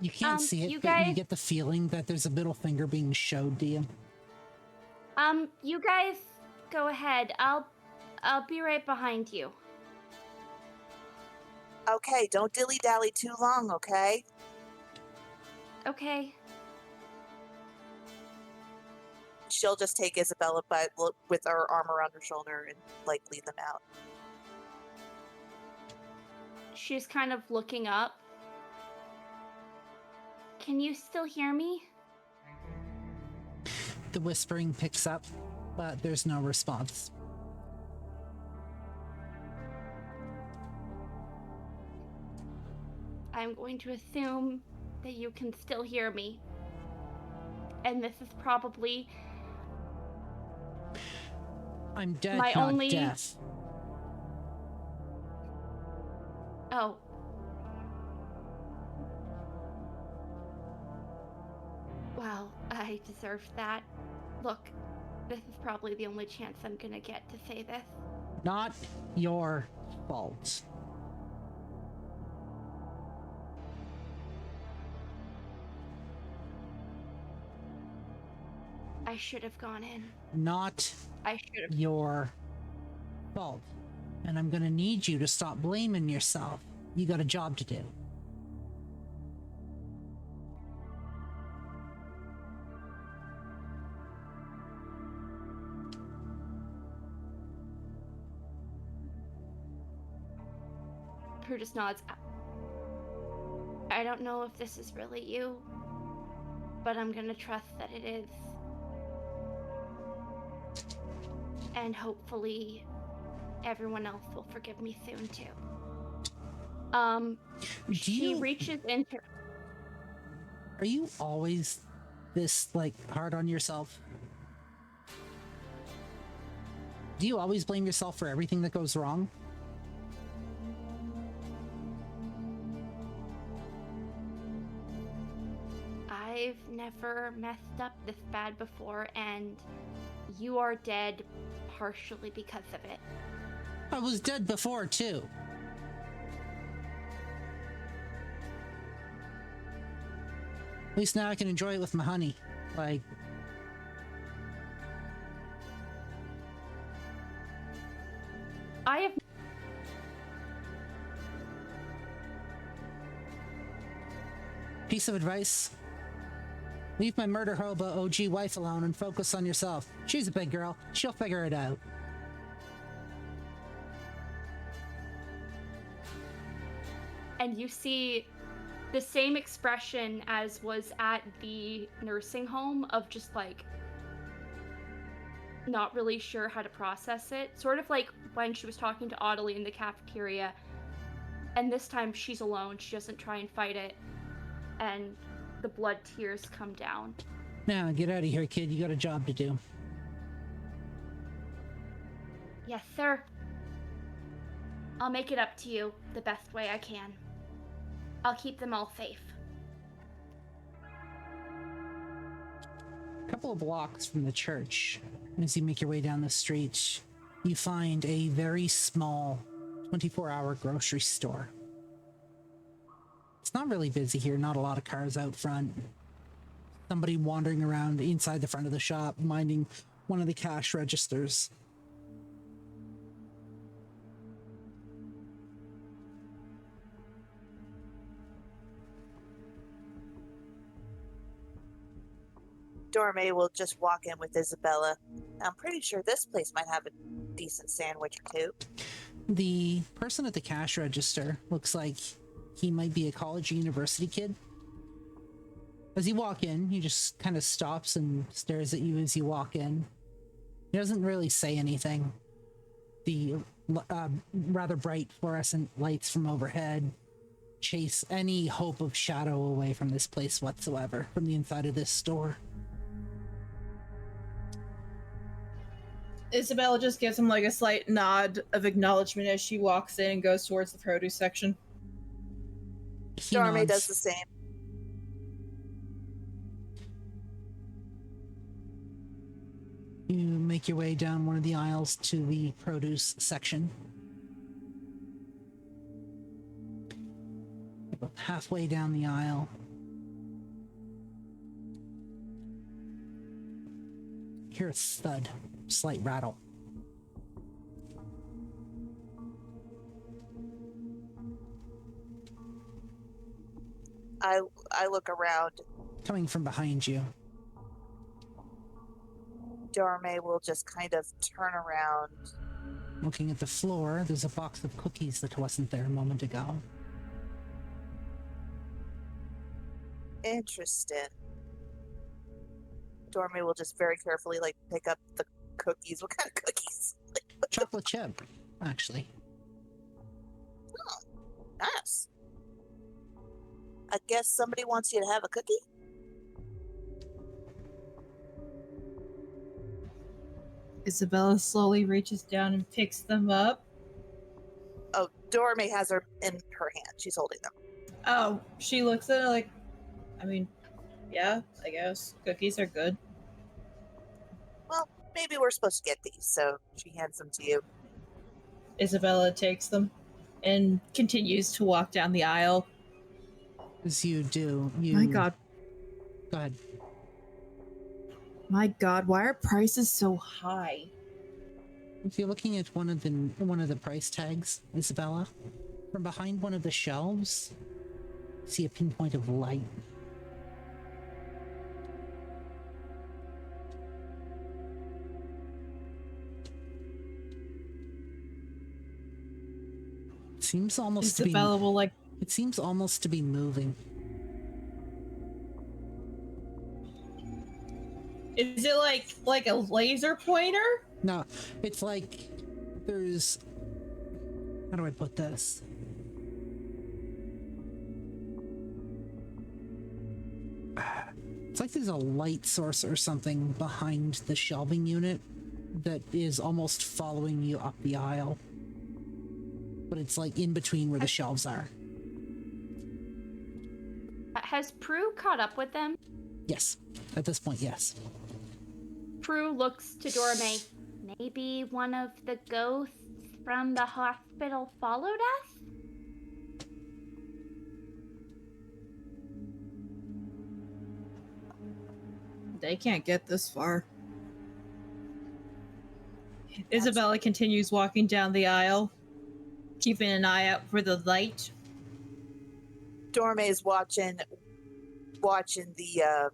You can't see it, you but guys- you get the feeling that there's a middle finger being showed to you. You guys go ahead. I'll be right behind you. Okay, don't dilly-dally too long, okay? Okay. She'll just take Isabella with her arm around her shoulder and, like, lead them out. She's kind of looking up. Can you still hear me? The whispering picks up, but there's no response. I'm going to assume that you can still hear me. And this is probably... I'm dead, My not only- deaf. Oh. Well, I deserved that. Look, this is probably the only chance I'm gonna get to say this. Not your fault. I should have gone in. Not I should have. your fault. And I'm gonna need you to stop blaming yourself. You got a job to do. Her just nods. I don't know if this is really you, but I'm gonna trust that it is. And hopefully everyone else will forgive me soon too. She reaches into... Are you always this, like, hard on yourself? Do you always blame yourself for everything that goes wrong? I've never messed up this bad before, and you are dead partially because of it. I was dead before, too. At least now I can enjoy it with my honey. Like, I have piece of advice. Leave my murder hobo OG wife alone and focus on yourself. She's a big girl. She'll figure it out. and you see the same expression as was at the nursing home of just like not really sure how to process it. Sort of like when she was talking to Audley in the cafeteria, and this time she's alone. She doesn't try and fight it, and the blood tears come down. Now, get out of here, kid. You got a job to do. Yes, sir. I'll make it up to you the best way I can. I'll keep them all safe. A couple of blocks from the church, as you make your way down the street, you find a very small 24-hour grocery store. It's not really busy here, not a lot of cars out front. Somebody wandering around inside the front of the shop, minding one of the cash registers. Dorme will just walk in with Isabella. I'm pretty sure this place might have a decent sandwich or two. The person at the cash register looks like he might be a college or university kid. As you walk in, he just kind of stops and stares at you as you walk in. He doesn't really say anything. The rather bright fluorescent lights from overhead chase any hope of shadow away from this place whatsoever, from the inside of this store. Isabella just gives him like a slight nod of acknowledgement as she walks in and goes towards the produce section. Dorme does the same. You make your way down one of the aisles to the produce section. About halfway down the aisle, you hear a thud, slight rattle. I look around. Coming from behind you. Dorme will just kind of turn around. Looking at the floor, there's a box of cookies that wasn't there a moment ago. Interesting. Dorme will just very carefully like pick up the cookies. What kind of cookies? Chocolate chip, actually. Oh, nice. I guess somebody wants you to have a cookie? Isabella slowly reaches down and picks them up. Oh, Dorme has her in her hand. She's holding them. Oh, she looks at it like, I mean, yeah, I guess. Cookies are good. Well, maybe we're supposed to get these, so she hands them to you. Isabella takes them and continues to walk down the aisle. As you do, you... My God. Go ahead. My God, why are prices so high? If you're looking at one of the price tags, Isabella, from behind one of the shelves, you see a pinpoint of light. It seems almost Isabella will like... It seems almost to be moving. Is it like a laser pointer? No, it's like there's... How do I put this? It's like there's a light source or something behind the shelving unit that is almost following you up the aisle. But it's like in between where the shelves are. Has Prue caught up with them? Yes. At this point, yes. Prue looks to Dorme. Maybe one of the ghosts from the hospital followed us? They can't get this far. Isabella continues walking down the aisle, keeping an eye out for the light. Dorme's watching the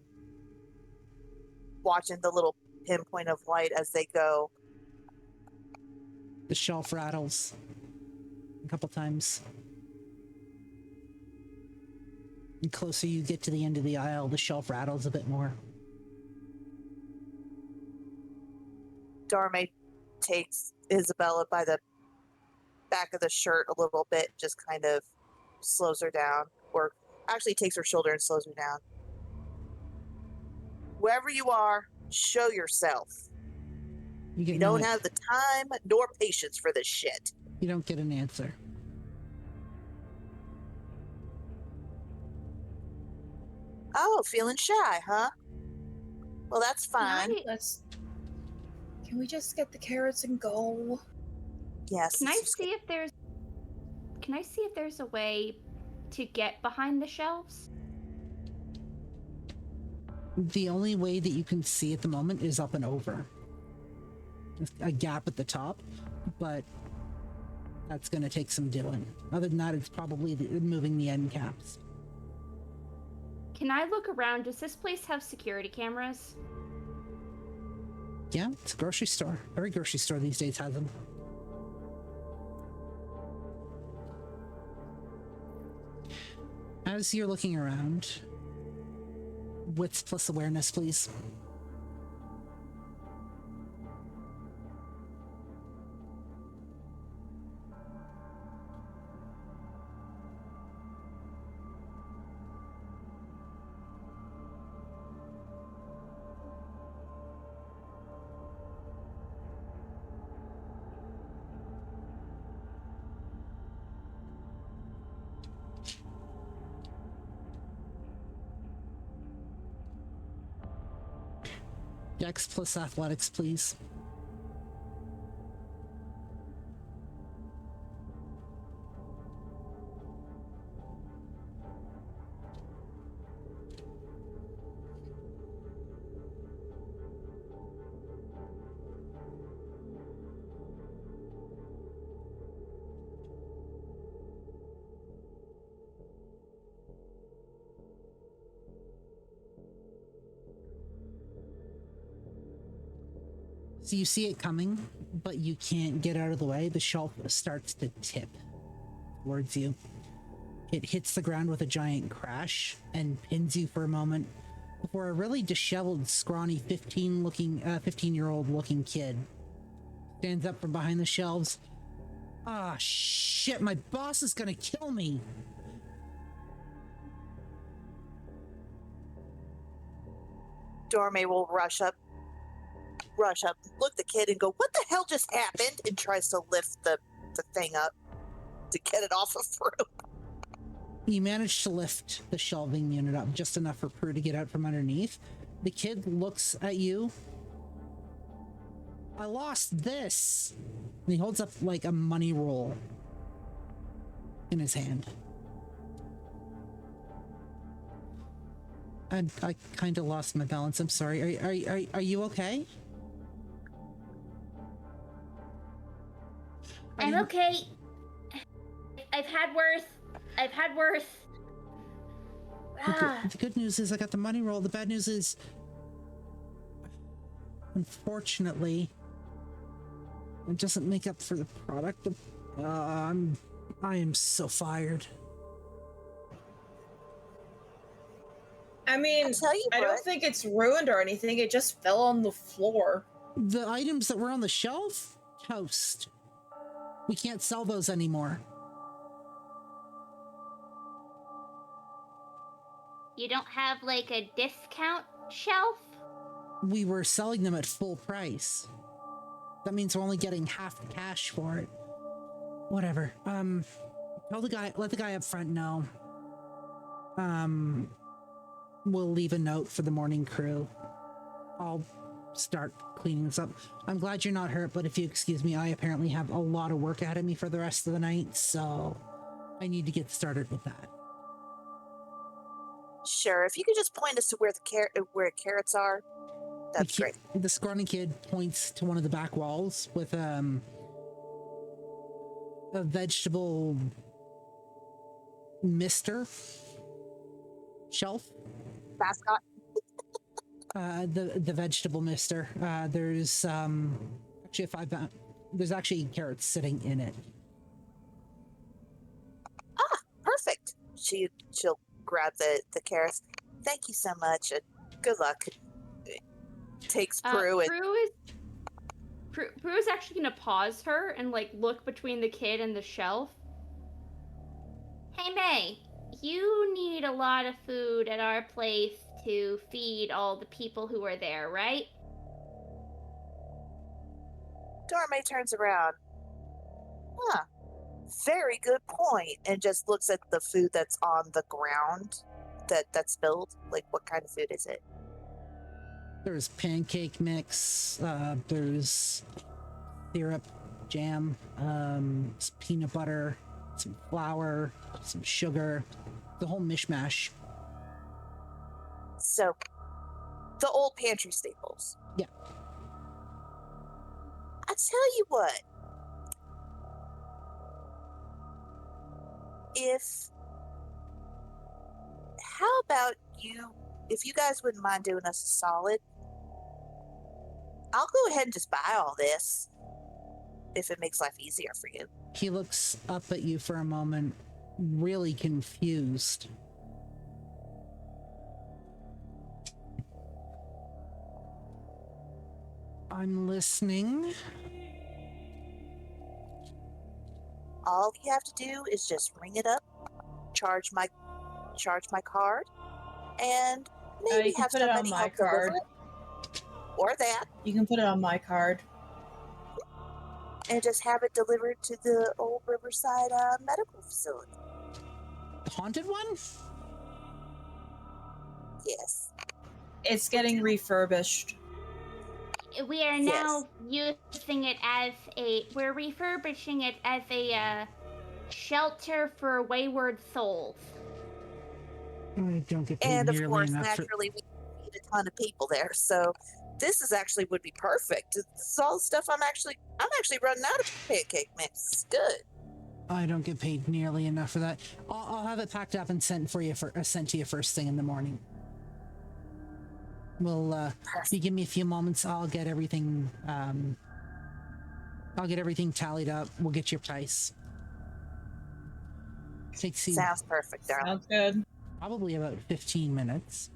little pinpoint of light as they go. The shelf rattles a couple times. The closer you get to the end of the aisle, the shelf rattles a bit more. Dorme takes Isabella by the back of the shirt a little bit, just kind of slows her down, or actually takes her shoulder and slows her down. Wherever you are, show yourself. You don't have the time nor patience for this shit. You don't get an answer. Oh, feeling shy, huh? Well, that's fine. Can we just get the carrots and go? Yes. Can I see if there's a way to get behind the shelves? The only way that you can see at the moment is up and over. A gap at the top, but that's going to take some doing. Other than that, it's probably moving the end caps. Can I look around? Does this place have security cameras? Yeah, it's a grocery store. Every grocery store these days has them. As you're looking around, wits plus awareness, please. Dex plus athletics, please. So you see it coming, but you can't get out of the way. The shelf starts to tip towards you. It hits the ground with a giant crash and pins you for a moment before a really disheveled, scrawny 15-year-old looking kid stands up from behind the shelves. Ah, shit, my boss is gonna kill me. Dorme will rush up, look the kid and go, "What the hell just happened?" and tries to lift the thing up to get it off of Prue. You manage to lift the shelving unit up just enough for Prue to get out from underneath. The kid looks at you. I lost this. And he holds up like a money roll in his hand. I kind of lost my balance. I'm sorry. Are you okay? I'm okay. I've had worse. The good news is I got the money roll. The bad news is, unfortunately, it doesn't make up for the product. I am so fired. I mean, I don't think it's ruined or anything. It just fell on the floor. The items that were on the shelf? Toast. We can't sell those anymore. You don't have like a discount shelf? We were selling them at full price. That means we're only getting half the cash for it. Whatever. Let the guy up front know. We'll leave a note for the morning crew. I'll start cleaning this up. I'm glad you're not hurt, but if you excuse me, I apparently have a lot of work ahead of me for the rest of the night, so I need to get started with that. Sure, if you could just point us to where carrots are. That's great. The scrawny kid points to one of the back walls with a vegetable mister shelf. Mascot. The vegetable mister. There's actually there's actually carrots sitting in it. Ah, perfect. She'll grab the carrots. Thank you so much, and good luck. Takes Prue and Prue is actually gonna pause her and like look between the kid and the shelf. Hey May, you need a lot of food at our place to feed all the people who are there, right? Dorme turns around. Huh. Very good point. And just looks at the food that's on the ground that's spilled. Like, what kind of food is it? There's pancake mix, there's syrup, jam, some peanut butter, some flour, some sugar, the whole mishmash. So, the old pantry staples. Yeah. I tell you what. How about if you guys wouldn't mind doing us a solid, I'll go ahead and just buy all this if it makes life easier for you. He looks up at you for a moment, really confused. I'm listening. All you have to do is just ring it up, charge my card, and maybe you can have put it on somebody my help deliver card. it. Or that. You can put it on my card. And just have it delivered to the old Riverside medical facility. The haunted one? Yes. It's getting refurbished. We are now using it as we're refurbishing it as a shelter for wayward souls. I don't get paid And of nearly course, enough naturally, we feed a ton of people there. So this would be perfect. This is all the stuff I'm actually running out of pancake mix. It's good. I don't get paid nearly enough for that. I'll have it packed up and sent to you first thing in the morning. We'll if you give me a few moments, I'll get everything tallied up. We'll get your price. Takes you Sounds perfect, darling. Sounds good. probably about 15 minutes.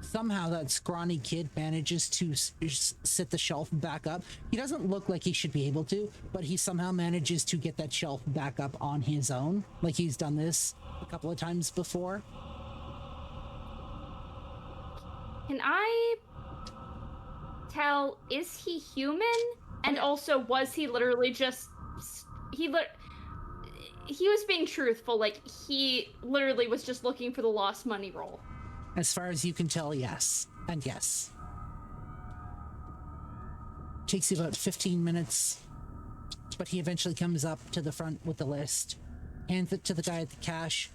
Somehow that scrawny kid manages to sit the shelf back up. He doesn't look like he should be able to, but he somehow manages to get that shelf back up on his own. Like he's done this a couple of times before. Can I tell, is he human? And also, was he literally just... He was being truthful, like, he literally was just looking for the lost money roll. As far as you can tell, yes. And yes. Takes you about 15 minutes, but he eventually comes up to the front with the list, hands it to the guy at the cash.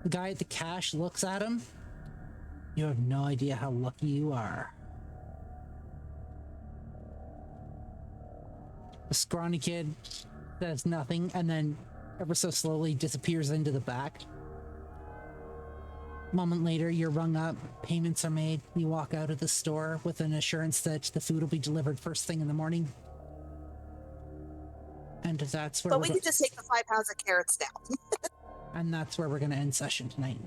The guy at the cash looks at him. You have no idea how lucky you are. The scrawny kid says nothing and then ever so slowly disappears into the back. A moment later, you're rung up, payments are made, you walk out of the store with an assurance that the food will be delivered first thing in the morning. And that's where But we can just take the 5 pounds of carrots down. and that's where we're going to end session tonight.